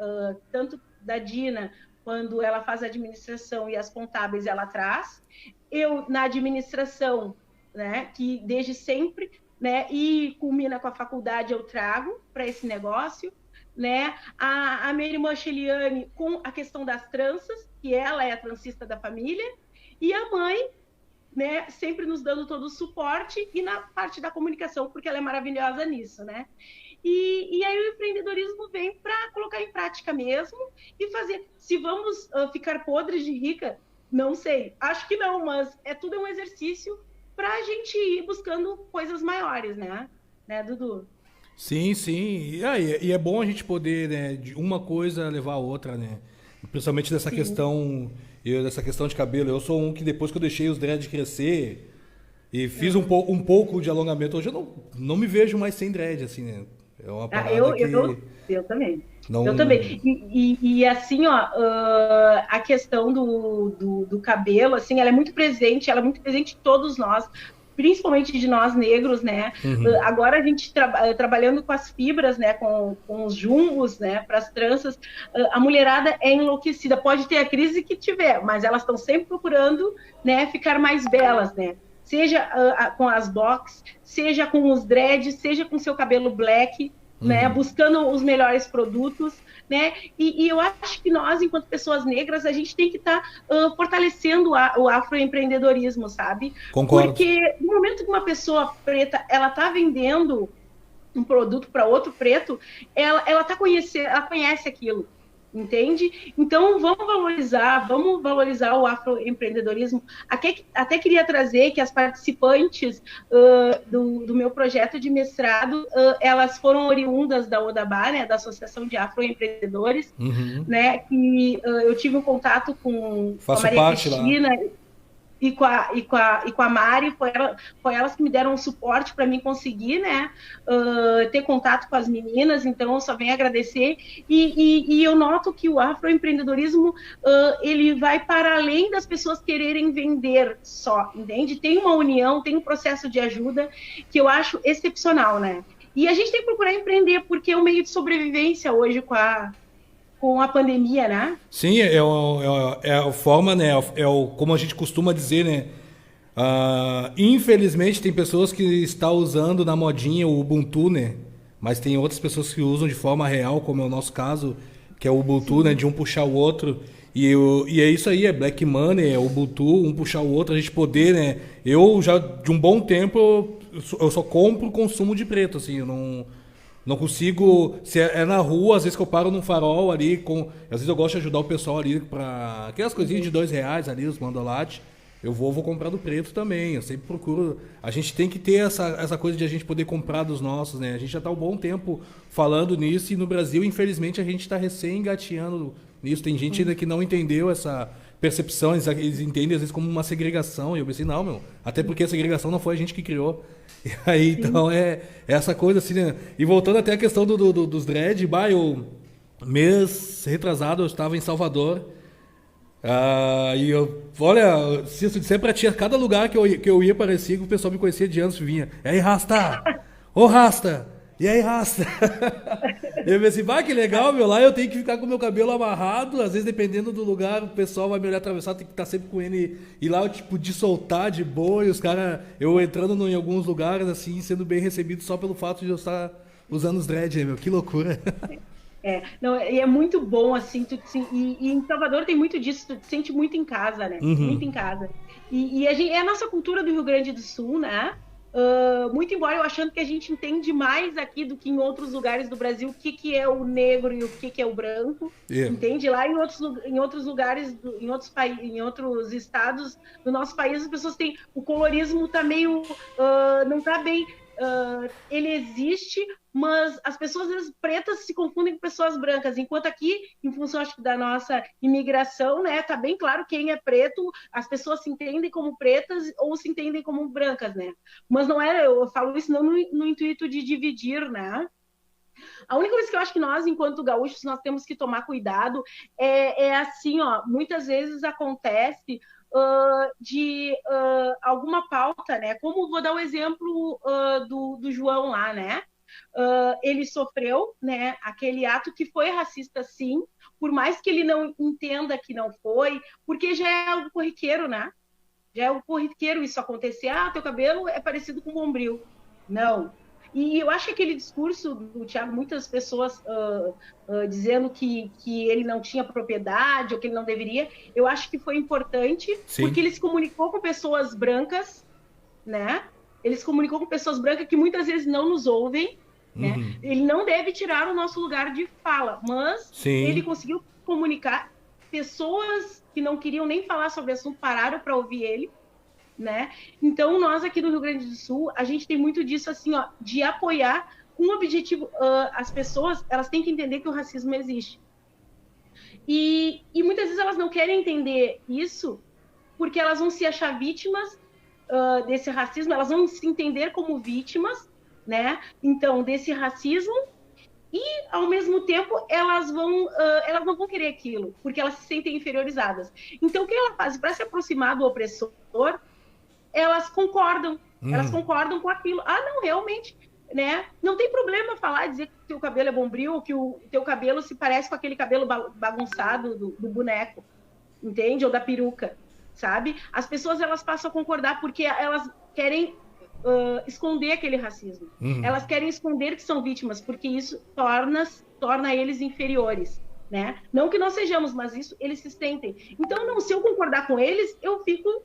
tanto da Dina, quando ela faz a administração e as contábeis, ela traz, eu na administração, né, que desde sempre, né, e culmina com a faculdade, eu trago para esse negócio, né, a minha irmã Sheliane com a questão das tranças, que ela é a transista da família, e a mãe, né, sempre nos dando todo o suporte, e na parte da comunicação, porque ela é maravilhosa nisso, né. E aí o empreendedorismo vem para colocar em prática mesmo, e fazer, se vamos ficar podres de rica, não sei, acho que não, mas tudo é um exercício para a gente ir buscando coisas maiores, né, Dudu? Sim, sim. E é bom a gente poder, né, de uma coisa levar a outra, né? Principalmente dessa questão, dessa questão de cabelo. Eu sou um que depois que eu deixei os dreads crescer e fiz um pouco de alongamento, hoje eu não me vejo mais sem dread, assim, né? É uma parada Eu também. Não... Eu também. E assim, ó, a questão do cabelo, assim, ela é muito presente em todos nós, principalmente de nós negros, né? Uhum. Agora a gente trabalhando com as fibras, né? Com os jumbos, né? Para as tranças, a mulherada é enlouquecida. Pode ter a crise que tiver, mas elas estão sempre procurando, né? Ficar mais belas, né? Seja com as box, seja com os dreads, seja com seu cabelo black, né, buscando os melhores produtos, né, e eu acho que nós, enquanto pessoas negras, a gente tem que estar fortalecendo o afroempreendedorismo, sabe? Concordo. Porque no momento que uma pessoa preta, ela está vendendo um produto para outro preto, ela conhece aquilo, entende? Então vamos valorizar o afroempreendedorismo. Até queria trazer que as participantes do meu projeto de mestrado, elas foram oriundas da ODABA, né, da Associação de Afroempreendedores, né, que eu tive um contato com a Maria Cristina lá. E com a Mari, foi elas que me deram um suporte para mim conseguir, né, ter contato com as meninas, então eu só venho agradecer, e eu noto que o afroempreendedorismo, ele vai para além das pessoas quererem vender só, entende? Tem uma união, tem um processo de ajuda que eu acho excepcional, né? E a gente tem que procurar empreender, porque é um meio de sobrevivência hoje com a pandemia, né? Sim, é a forma, né? Como a gente costuma dizer, né? Infelizmente tem pessoas que estão usando na modinha o Ubuntu, né? Mas tem outras pessoas que usam de forma real, como é o nosso caso, que é o Ubuntu, né? De um puxar o outro. E é isso aí, é Black Money, é Ubuntu, um puxar o outro, a gente poder, né? Eu já, de um bom tempo, eu só compro consumo de preto, assim, eu não consigo, se é na rua, às vezes que eu paro num farol ali, às vezes eu gosto de ajudar o pessoal ali para aquelas coisinhas de R$2 ali, os mandolates, eu vou comprar do preto também, eu sempre procuro, a gente tem que ter essa coisa de a gente poder comprar dos nossos, né, a gente já está há um bom tempo falando nisso e no Brasil, infelizmente, a gente está recém engateando nisso, tem gente ainda que não entendeu essa percepção, eles entendem às vezes como uma segregação, e eu pensei, não, até porque a segregação não foi a gente que criou. E aí, então, é essa coisa assim, né? E voltando até a questão dos dread, mês retrasado eu estava em Salvador, e olha, se eu disser pra ti, cada lugar que eu ia parecia que o pessoal me conhecia de anos, vinha, e aí, Rasta? Ô, Rasta! E aí, Rasta? Eu pensei, que legal, lá eu tenho que ficar com o meu cabelo amarrado, às vezes dependendo do lugar, o pessoal vai me olhar atravessar, tem que estar sempre com ele, e lá eu tipo, de soltar de boa, e os caras, eu entrando em alguns lugares, assim, sendo bem recebido só pelo fato de eu estar usando os dread, que loucura. E é muito bom, assim, e em Salvador tem muito disso, tu te sente muito em casa, né? Muito em casa. E é a nossa cultura do Rio Grande do Sul, né? Muito embora eu achando que a gente entende mais aqui do que em outros lugares do Brasil o que é o negro e o que é o branco, entende? Lá em outros lugares, em outros estados do nosso país, as pessoas têm, o colorismo tá meio, não tá bem, ele existe, mas as pessoas às vezes pretas se confundem com pessoas brancas, enquanto aqui, em função acho que da nossa imigração, né, tá bem claro quem é preto, as pessoas se entendem como pretas ou se entendem como brancas, né? Mas não é, eu falo isso não no intuito de dividir, né? A única coisa que eu acho que nós, enquanto gaúchos, nós temos que tomar cuidado é assim, ó, muitas vezes acontece de alguma pauta, né? Como vou dar o exemplo do João lá, né? Ele sofreu, né, aquele ato que foi racista, sim, por mais que ele não entenda que não foi, porque já é algo corriqueiro, né? Já é algo corriqueiro isso acontecer. Teu cabelo é parecido com o bombril. Não. E eu acho que aquele discurso do Thiago, muitas pessoas dizendo que ele não tinha propriedade ou que ele não deveria, eu acho que foi importante, sim, porque ele se comunicou com pessoas brancas, né? Ele se comunicou com pessoas brancas que muitas vezes não nos ouvem, né? Ele não deve tirar o nosso lugar de fala, mas sim, ele conseguiu comunicar. Pessoas que não queriam nem falar sobre o assunto pararam para ouvir ele, né? Então, nós aqui do Rio Grande do Sul, a gente tem muito disso, assim, ó, de apoiar com o objetivo, as pessoas, elas têm que entender que o racismo existe. E muitas vezes elas não querem entender isso porque elas vão se achar vítimas desse racismo, elas vão se entender como vítimas, né? Então, desse racismo, e, ao mesmo tempo, elas não vão querer aquilo, porque elas se sentem inferiorizadas. Então, o que ela faz? Para se aproximar do opressor, elas concordam com aquilo. Não, realmente, né? Não tem problema falar, dizer que o teu cabelo é bombril, ou que o teu cabelo se parece com aquele cabelo bagunçado do boneco, entende? Ou da peruca, sabe? As pessoas, elas passam a concordar porque elas querem esconder aquele racismo. Uhum. Elas querem esconder que são vítimas, porque isso torna eles inferiores, né? Não que nós sejamos, mas isso eles se sentem. Então, não, se eu concordar com eles, eu fico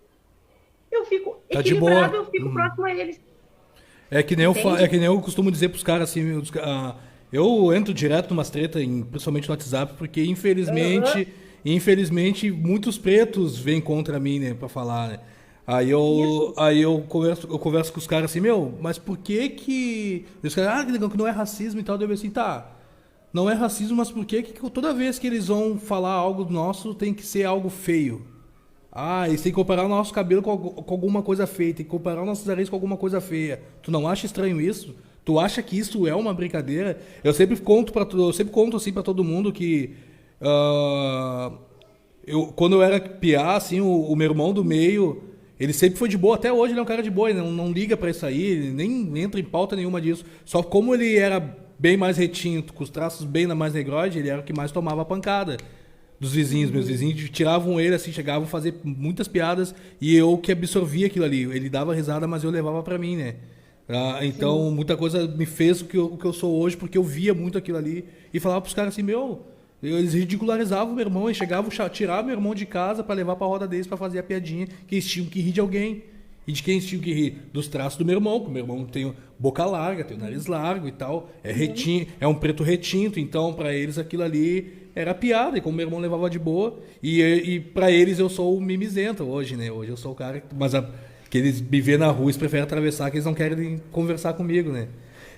Tá de equilibrado, boa. eu fico próximo a eles. É que nem eu costumo dizer pros caras assim, eu entro direto numas tretas, principalmente no WhatsApp, porque infelizmente muitos pretos vêm contra mim, né, pra falar, né. Aí eu converso com os caras assim, mas por que os caras, que não é racismo e tal, eu assim, tá, não é racismo, mas por que toda vez que eles vão falar algo nosso tem que ser algo feio? Eles têm que comparar o nosso cabelo com alguma coisa feia, tem que comparar o nosso nariz com alguma coisa feia. Tu não acha estranho isso? Tu acha que isso é uma brincadeira? Eu sempre conto assim pra todo mundo que quando eu era piá, assim, o meu irmão do meio, ele sempre foi de boa, até hoje ele é um cara de boa, ele não liga pra isso aí, ele nem entra em pauta nenhuma disso. Só como ele era bem mais retinto, com os traços bem mais negroide, ele era o que mais tomava pancada dos vizinhos. Meus vizinhos tiravam ele, assim, chegavam a fazer muitas piadas e eu que absorvia aquilo ali. Ele dava risada, mas eu levava pra mim, né? Então, muita coisa me fez o que eu sou hoje, porque eu via muito aquilo ali e falava pros caras assim, eles ridicularizavam o meu irmão, eles chegavam a tirar meu irmão de casa pra levar pra roda deles pra fazer a piadinha, que eles tinham que rir de alguém. E de quem eles tinham que rir? Dos traços do meu irmão, que o meu irmão tem boca larga, tem o nariz largo e tal, é um preto retinto, então pra eles aquilo ali era piada, e como meu irmão levava de boa, e pra eles eu sou o mimizento hoje, né? Hoje eu sou o cara, que eles me vêem na rua, eles preferem atravessar, que eles não querem conversar comigo, né?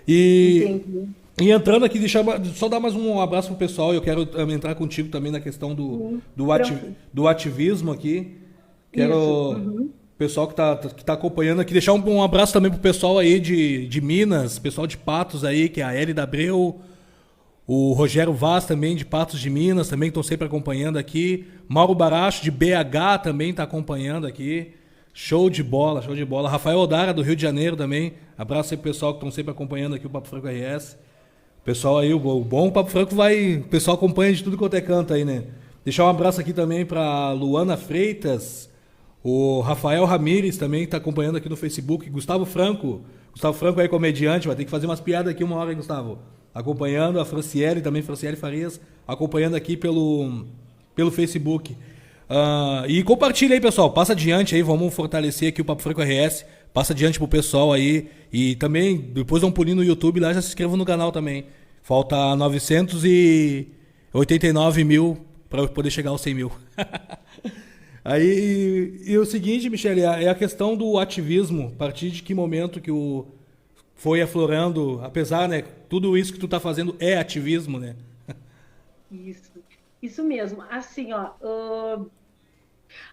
Entendi. E entrando aqui, só dar mais um abraço pro pessoal, eu quero entrar contigo também na questão do ativismo aqui. Quero... Pessoal que tá acompanhando aqui, deixar um abraço também pro pessoal aí de Minas, pessoal de Patos aí, que é a Hélida Abreu, o Rogério Vaz também de Patos de Minas, também estão sempre acompanhando aqui. Mauro Baracho de BH também tá acompanhando aqui. Show de bola, show de bola. Rafael Odara do Rio de Janeiro também. Abraço aí pro pessoal que estão sempre acompanhando aqui o Papo Franco RS. Pessoal aí, o bom Papo Franco o pessoal acompanha de tudo quanto é canto aí, né? Deixar um abraço aqui também pra Luana Freitas, o Rafael Ramires também está acompanhando aqui no Facebook. Gustavo Franco é comediante, vai ter que fazer umas piadas aqui uma hora, hein, Gustavo? Acompanhando a Franciele Farias, acompanhando aqui pelo Facebook. E compartilha aí, pessoal. Passa adiante aí, vamos fortalecer aqui o Papo Franco RS. Passa adiante pro pessoal aí. E também, depois dá um pulinho no YouTube lá, já se inscreva no canal também. Falta 989 mil para eu poder chegar aos 100 mil. Aí, e o seguinte, Michele, é a questão do ativismo. A partir de que momento que foi aflorando, apesar, né, tudo isso que tu tá fazendo é ativismo, né? Isso mesmo. Assim,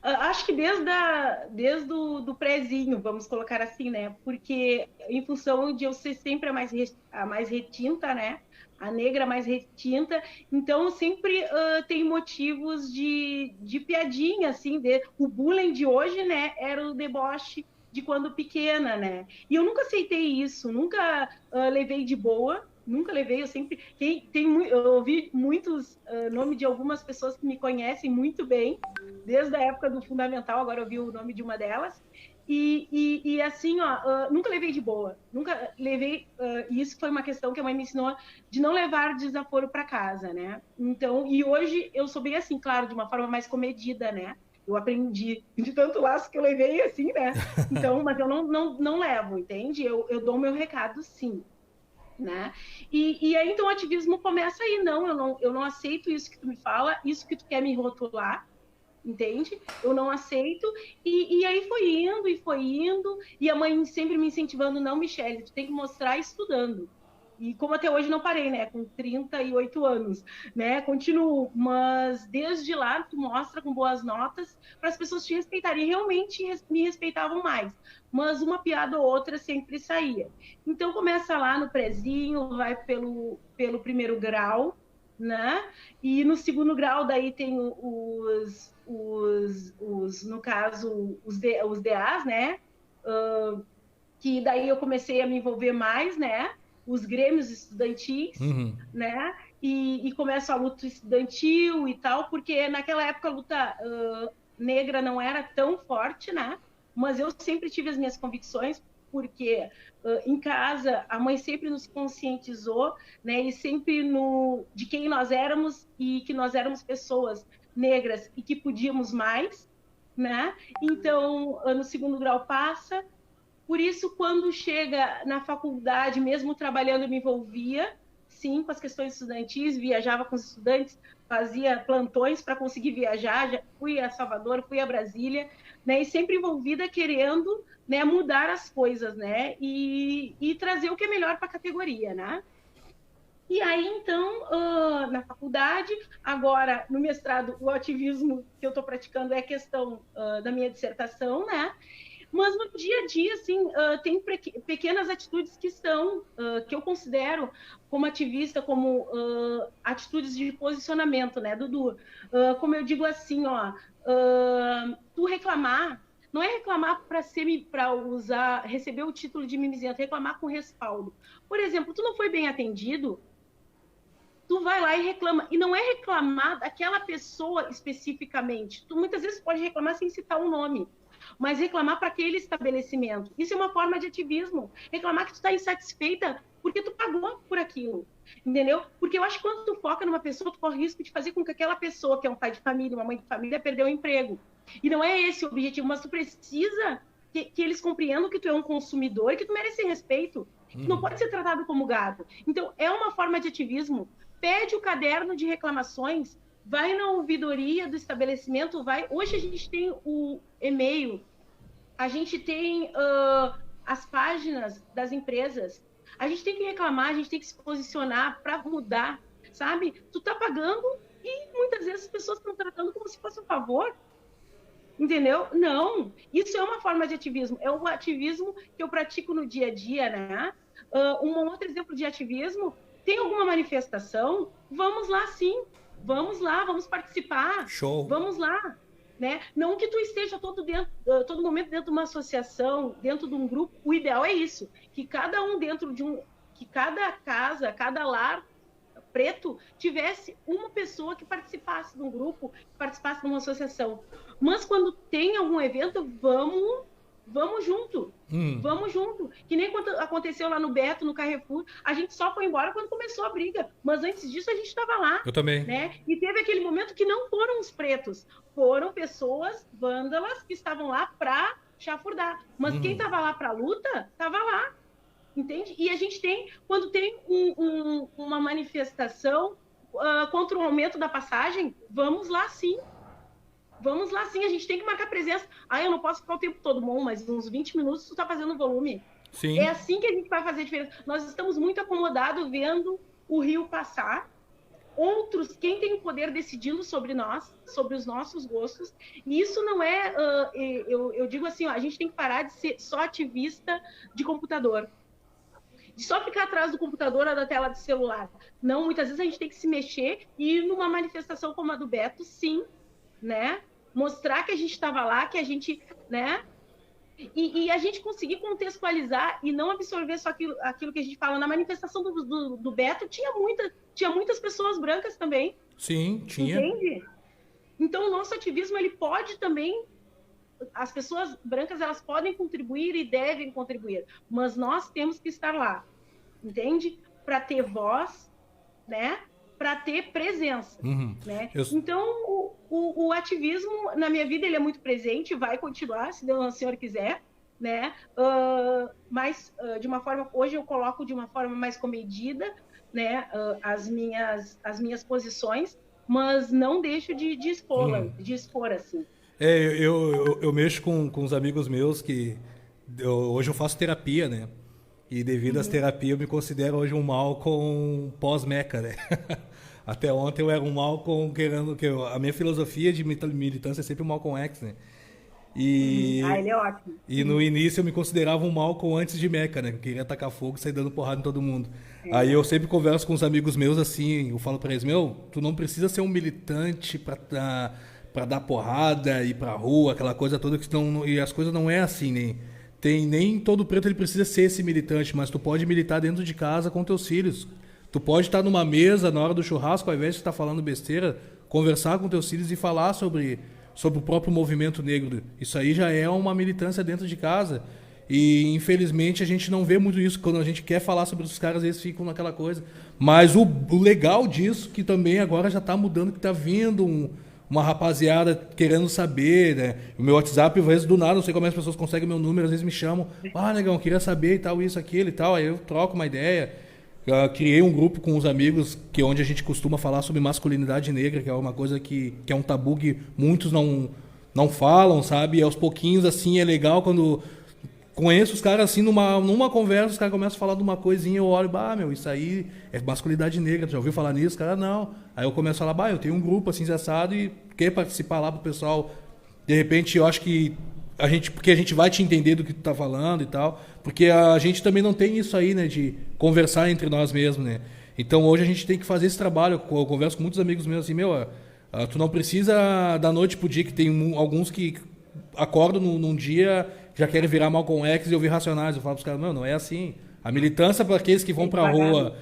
acho que desde do prézinho, vamos colocar assim, né? Porque em função de eu ser sempre a mais retinta, né? A negra mais retinta, então sempre tem motivos de piadinha, assim, o bullying de hoje, né, era o deboche de quando pequena, né, e eu nunca aceitei isso, nunca levei de boa, nunca levei, eu sempre, eu ouvi muitos, nome de algumas pessoas que me conhecem muito bem, desde a época do Fundamental, agora eu vi o nome de uma delas, e assim, nunca levei de boa, nunca levei, e isso foi uma questão que a mãe me ensinou de não levar desaforo para casa, né? Então, e hoje eu sou bem assim, claro, de uma forma mais comedida, né? Eu aprendi de tanto laço que eu levei, assim, né? Então, mas eu não levo, entende? Eu dou o meu recado, sim, né? E aí, então, o ativismo começa aí, eu não aceito isso que tu me fala, isso que tu quer me rotular, entende? Eu não aceito, e aí foi indo, e a mãe sempre me incentivando, não, Michele, tu tem que mostrar estudando. E como até hoje não parei, né, com 38 anos, né, continuo, mas desde lá tu mostra com boas notas para as pessoas te respeitarem, e realmente me respeitavam mais, mas uma piada ou outra sempre saía. Então começa lá no prezinho, vai pelo primeiro grau, né, e no segundo grau daí tem no caso, os DAs, né? Que daí eu comecei a me envolver mais, né? Os grêmios estudantis, né? E começo a luta estudantil e tal, porque naquela época a luta negra não era tão forte, né? Mas eu sempre tive as minhas convicções, porque em casa a mãe sempre nos conscientizou, né, e sempre de quem nós éramos e que nós éramos pessoas negras e que podíamos mais, né? Então, no segundo grau passa. Por isso, quando chega na faculdade, mesmo trabalhando, eu me envolvia, sim, com as questões estudantis, viajava com os estudantes, fazia plantões para conseguir viajar, já fui a Salvador, fui a Brasília, né, e sempre envolvida querendo, né, mudar as coisas, né, e trazer o que é melhor para a categoria, né. E aí, então, na faculdade, agora no mestrado, o ativismo que eu estou praticando é a questão da minha dissertação, né, mas no dia a dia, assim, tem pequenas atitudes que eu considero como ativista, como atitudes de posicionamento, né, Dudu? Como eu digo assim, tu reclamar, não é reclamar para receber o título de mimizento, é reclamar com respaldo. Por exemplo, tu não foi bem atendido, tu vai lá e reclama. E não é reclamar daquela pessoa especificamente. Tu muitas vezes pode reclamar sem citar o nome, mas reclamar para aquele estabelecimento. Isso é uma forma de ativismo. Reclamar que tu está insatisfeita porque tu pagou por aquilo, entendeu? Porque eu acho que quando tu foca numa pessoa, tu corre o risco de fazer com que aquela pessoa, que é um pai de família, uma mãe de família, perdeu o emprego. E não é esse o objetivo, mas tu precisa que eles compreendam que tu é um consumidor e que tu merece respeito. Tu não pode ser tratado como gado. Então, é uma forma de ativismo. Pede o caderno de reclamações, vai na ouvidoria do estabelecimento, vai. Hoje a gente tem o e-mail, a gente tem as páginas das empresas, a gente tem que reclamar, a gente tem que se posicionar para mudar, sabe? Tu tá pagando e muitas vezes as pessoas estão tratando como se fosse um favor, entendeu? Não, isso é uma forma de ativismo, é o ativismo que eu pratico no dia a dia, né? Um outro exemplo de ativismo, tem alguma manifestação? Vamos lá, sim. Vamos lá, vamos participar. Show. Vamos lá. Né? Não que tu esteja todo momento dentro de uma associação, dentro de um grupo. O ideal é isso, que cada um que cada casa, cada lar preto tivesse uma pessoa que participasse de um grupo, que participasse de uma associação. Mas quando tem algum evento, vamos junto. Vamos junto. Que nem quando aconteceu lá no Beto, no Carrefour, a gente só foi embora quando começou a briga. Mas antes disso, a gente estava lá. Eu também. Né? E teve aquele momento que não foram os pretos, foram pessoas vândalas que estavam lá para chafurdar. Mas quem estava lá para a luta, estava lá. Entende? E a gente tem, quando tem uma manifestação contra o aumento da passagem, vamos lá sim. Vamos lá sim, a gente tem que marcar presença. Eu não posso ficar o tempo todo, bom, mas uns 20 minutos tu tá fazendo volume. Sim. É assim que a gente vai fazer diferença. Nós estamos muito acomodados vendo o rio passar. Outros, quem tem o poder decidindo sobre nós, sobre os nossos gostos. E isso não é... eu digo assim, a gente tem que parar de ser só ativista de computador. De só ficar atrás do computador ou da tela do celular. Não, muitas vezes a gente tem que se mexer e ir numa manifestação como a do Beto, sim, né? Mostrar que a gente estava lá, que a gente, né? E a gente conseguir contextualizar e não absorver só aquilo que a gente fala. Na manifestação do Beto tinha muitas pessoas brancas também. Sim, tinha. Entende? Então o nosso ativismo, ele pode também... As pessoas brancas, elas podem contribuir e devem contribuir, mas nós temos que estar lá, entende? Para ter voz, né? Para ter presença, né? Então, o ativismo, na minha vida, ele é muito presente, vai continuar, se Deus o Senhor quiser, né? Mas, de uma forma, hoje eu coloco de uma forma mais comedida, né? As minhas posições, mas não deixo de expor, assim. Eu mexo com uns amigos meus que... hoje eu faço terapia, né? E devido às terapias, eu me considero hoje um Malcolm pós-meca, né? Até ontem eu era um Malcolm querendo... a minha filosofia de militância é sempre o Malcolm X, né? Ele é ótimo. E no início eu me considerava um Malcolm antes de meca, né? Eu queria atacar fogo e sair dando porrada em todo mundo. Aí eu sempre converso com os amigos meus assim, eu falo pra eles, tu não precisa ser um militante pra dar porrada, ir pra rua, aquela coisa toda, e as coisas não é assim, né? Nem todo preto ele precisa ser esse militante, mas tu pode militar dentro de casa com teus filhos. Tu pode estar numa mesa na hora do churrasco, ao invés de estar falando besteira, conversar com teus filhos e falar sobre o próprio movimento negro. Isso aí já é uma militância dentro de casa. E infelizmente a gente não vê muito isso. Quando a gente quer falar sobre os caras, eles ficam naquela coisa. Mas o legal disso, que também agora já tá mudando, que tá vindo uma rapaziada querendo saber, né? O meu WhatsApp, às vezes do nada, não sei como as pessoas conseguem meu número, às vezes me chamam, negão, queria saber e tal, isso, aquilo e tal. Aí eu troco uma ideia. Eu criei um grupo com uns amigos onde a gente costuma falar sobre masculinidade negra, que é uma coisa que é um tabu que muitos não falam, sabe? E aos pouquinhos, assim, é legal quando conheço os caras, assim, numa conversa, os caras começam a falar de uma coisinha, eu olho, isso aí é masculinidade negra, tu já ouviu falar nisso? Cara, não. Aí eu começo a falar, eu tenho um grupo, assim, assado, e quer participar lá pro pessoal. De repente, eu acho que porque a gente vai te entender do que tu tá falando e tal, porque a gente também não tem isso aí, né, de conversar entre nós mesmos, né. Então hoje a gente tem que fazer esse trabalho. Eu converso com muitos amigos meus assim, tu não precisa da noite pro dia, que tem alguns que acordam num dia, já querem virar Malcolm X e ouvir Racionais. Eu falo pros caras, não é assim. A militância para aqueles que vão pra rua,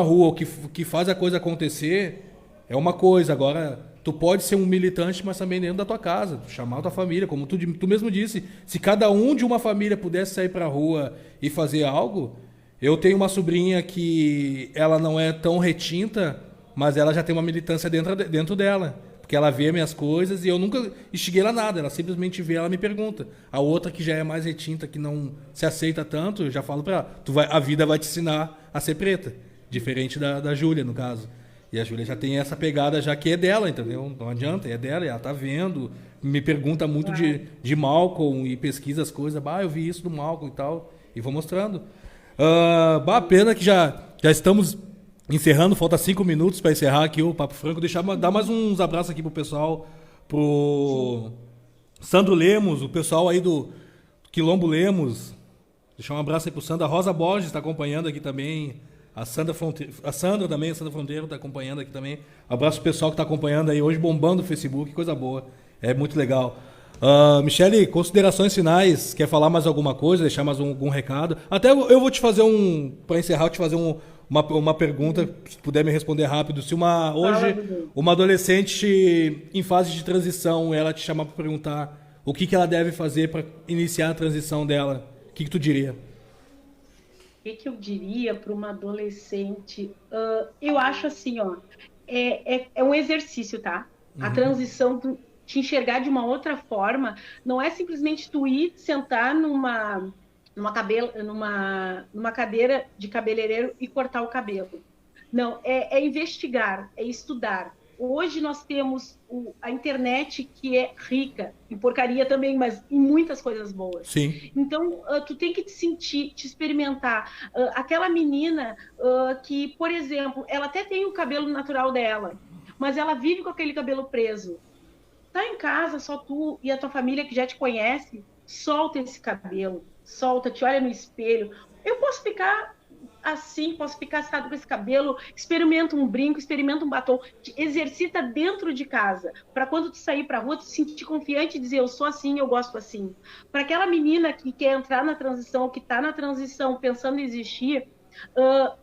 ou que faz a coisa acontecer, é uma coisa. Agora, tu pode ser um militante, mas também dentro da tua casa, chamar a tua família, como tu mesmo disse. Se cada um de uma família pudesse sair pra rua e fazer algo. Eu tenho uma sobrinha que ela não é tão retinta, mas ela já tem uma militância dentro dela. Porque ela vê minhas coisas e eu nunca instiguei ela nada. Ela simplesmente vê, ela me pergunta. A outra que já é mais retinta, que não se aceita tanto, eu já falo pra ela, a vida vai te ensinar a ser preta. Diferente da Júlia, no caso. E a Júlia já tem essa pegada já que é dela, entendeu? Não adianta, é dela, e ela tá vendo. Me pergunta muito de Malcolm e pesquisa as coisas. Eu vi isso do Malcolm e tal. E vou mostrando. Pena que já estamos encerrando, falta 5 minutos para encerrar aqui o Papo Franco. Dar mais uns abraços aqui pro pessoal, pro Sandro Lemos, o pessoal aí do Quilombo Lemos. Deixar um abraço aí pro Sandro. A Rosa Borges está acompanhando aqui também. A Sandra Fronteiro está acompanhando aqui também. Abraço pro pessoal que está acompanhando aí hoje, bombando o Facebook, coisa boa. É muito legal. Michele, considerações finais, quer falar mais alguma coisa, deixar mais algum recado? Até eu vou te fazer para encerrar, eu te fazer uma pergunta, se puder me responder rápido. Se hoje uma adolescente em fase de transição, ela te chamar para perguntar o que ela deve fazer para iniciar a transição dela, o que tu diria? O que eu diria para uma adolescente? Eu acho assim, é um exercício, tá? A transição, te enxergar de uma outra forma, não é simplesmente tu ir sentar numa cadeira de cabeleireiro e cortar o cabelo. Não, é investigar, é estudar. Hoje nós temos a internet, que é rica em porcaria também, mas em muitas coisas boas. Sim. Então, tu tem que te sentir, te experimentar. Aquela menina que, por exemplo, ela até tem o cabelo natural dela, mas ela vive com aquele cabelo preso. Tá em casa, só tu e a tua família que já te conhece, solta esse cabelo, solta, te olha no espelho. Eu posso ficar assim, posso ficar assado com esse cabelo, experimenta um brinco, experimenta um batom, exercita dentro de casa, para quando tu sair pra rua, tu se sentir confiante e dizer, eu sou assim, eu gosto assim. Para aquela menina que quer entrar na transição, que tá na transição, pensando em existir,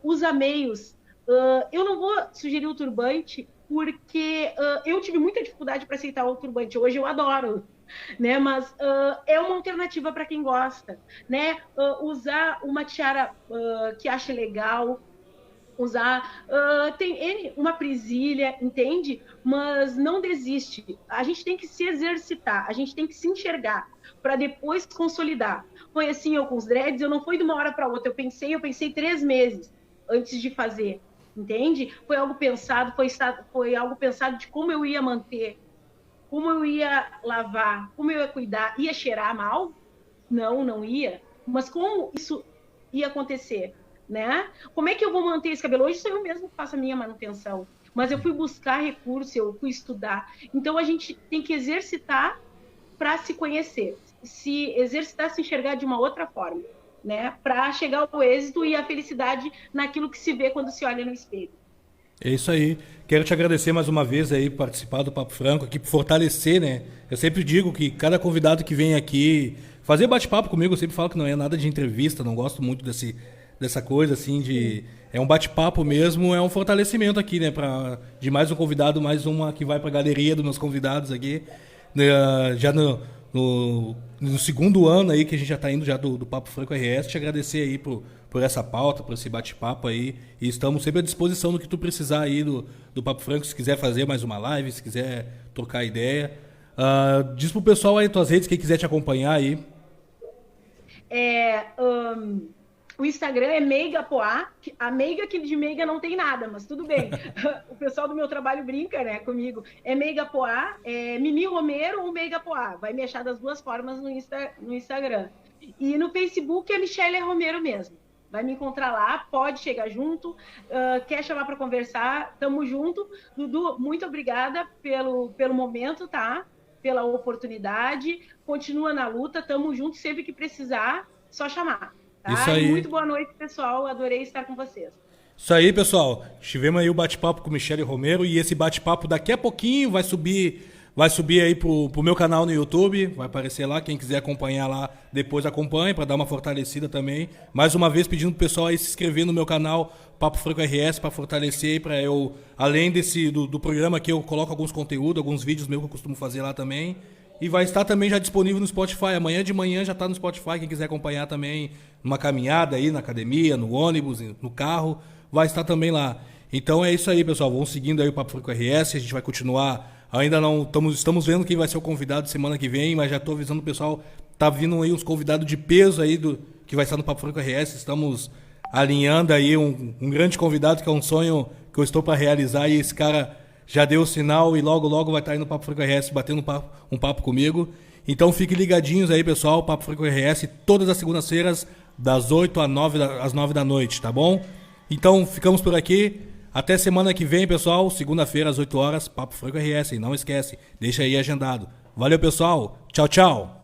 usa meios. Eu não vou sugerir o turbante, porque eu tive muita dificuldade para aceitar o turbante. Hoje eu adoro, né? Mas é uma alternativa para quem gosta, né? Usar uma tiara que acha legal, usar uma presilha, entende? Mas não desiste. A gente tem que se exercitar, a gente tem que se enxergar para depois consolidar. Foi assim, eu com os dreads, eu não fui de uma hora para outra. Eu pensei 3 meses antes de fazer. Entende? Foi algo pensado, foi algo pensado de como eu ia manter, como eu ia lavar, como eu ia cuidar. Ia cheirar mal? Não ia. Mas como isso ia acontecer, né? Como é que eu vou manter esse cabelo? Hoje sou eu mesmo que faço a minha manutenção. Mas eu fui buscar recurso, eu fui estudar. Então a gente tem que exercitar para se conhecer, se exercitar, se enxergar de uma outra forma, né, para chegar ao êxito e a felicidade naquilo que se vê quando se olha no espelho. É isso aí. Quero te agradecer mais uma vez aí por participar do Papo Franco aqui, por fortalecer, né? Eu sempre digo que cada convidado que vem aqui fazer bate-papo comigo, eu sempre falo que não é nada de entrevista, não gosto muito dessa coisa assim de é um bate-papo mesmo, é um fortalecimento aqui, né, de mais um convidado, mais uma que vai para a galeria dos meus convidados aqui, já no segundo ano aí que a gente já está indo já do Papo Franco RS, te agradecer aí por essa pauta, por esse bate-papo aí. E estamos sempre à disposição no que tu precisar aí do Papo Franco, se quiser fazer mais uma live, se quiser trocar ideia. Diz pro pessoal aí tuas redes, quem quiser te acompanhar aí. O Instagram é Meigapoá. A Meiga, que de Meiga não tem nada, mas tudo bem. O pessoal do meu trabalho brinca, né, comigo. É Meigapoá, Mimi Romero ou Meigapoá. Vai me achar das duas formas no Instagram. E no Facebook é Michele Romero mesmo. Vai me encontrar lá, pode chegar junto. Quer chamar para conversar? Tamo junto. Dudu, muito obrigada pelo momento, tá? Pela oportunidade. Continua na luta, tamo junto. Sempre que precisar, só chamar. Tá? Isso aí. Muito boa noite, pessoal. Adorei estar com vocês. Isso aí, pessoal. Tivemos aí o bate-papo com Michele Romero e esse bate-papo daqui a pouquinho vai subir aí pro meu canal no YouTube, vai aparecer lá, quem quiser acompanhar lá, depois acompanhe para dar uma fortalecida também. Mais uma vez pedindo pro pessoal aí se inscrever no meu canal Papo Franco RS para fortalecer, para eu, além do programa que eu coloco alguns conteúdos, alguns vídeos meus que eu costumo fazer lá também. E vai estar também já disponível no Spotify. Amanhã de manhã já está no Spotify. Quem quiser acompanhar também numa caminhada aí, na academia, no ônibus, no carro, vai estar também lá. Então é isso aí, pessoal. Vamos seguindo aí o Papo Franco RS. A gente vai continuar. Ainda não estamos vendo quem vai ser o convidado semana que vem, mas já estou avisando o pessoal. Tá vindo aí uns convidados de peso aí que vai estar no Papo Franco RS. Estamos alinhando aí um grande convidado que é um sonho que eu estou para realizar e esse cara já deu o sinal e logo vai estar aí no Papo Franco RS batendo um papo comigo. Então fiquem ligadinhos aí, pessoal. Papo Franco RS todas as segundas-feiras, das 8 às 9 da noite, tá bom? Então ficamos por aqui. Até semana que vem, pessoal. Segunda-feira, às 8 horas, Papo Franco RS. E não esquece, deixa aí agendado. Valeu, pessoal. Tchau, tchau.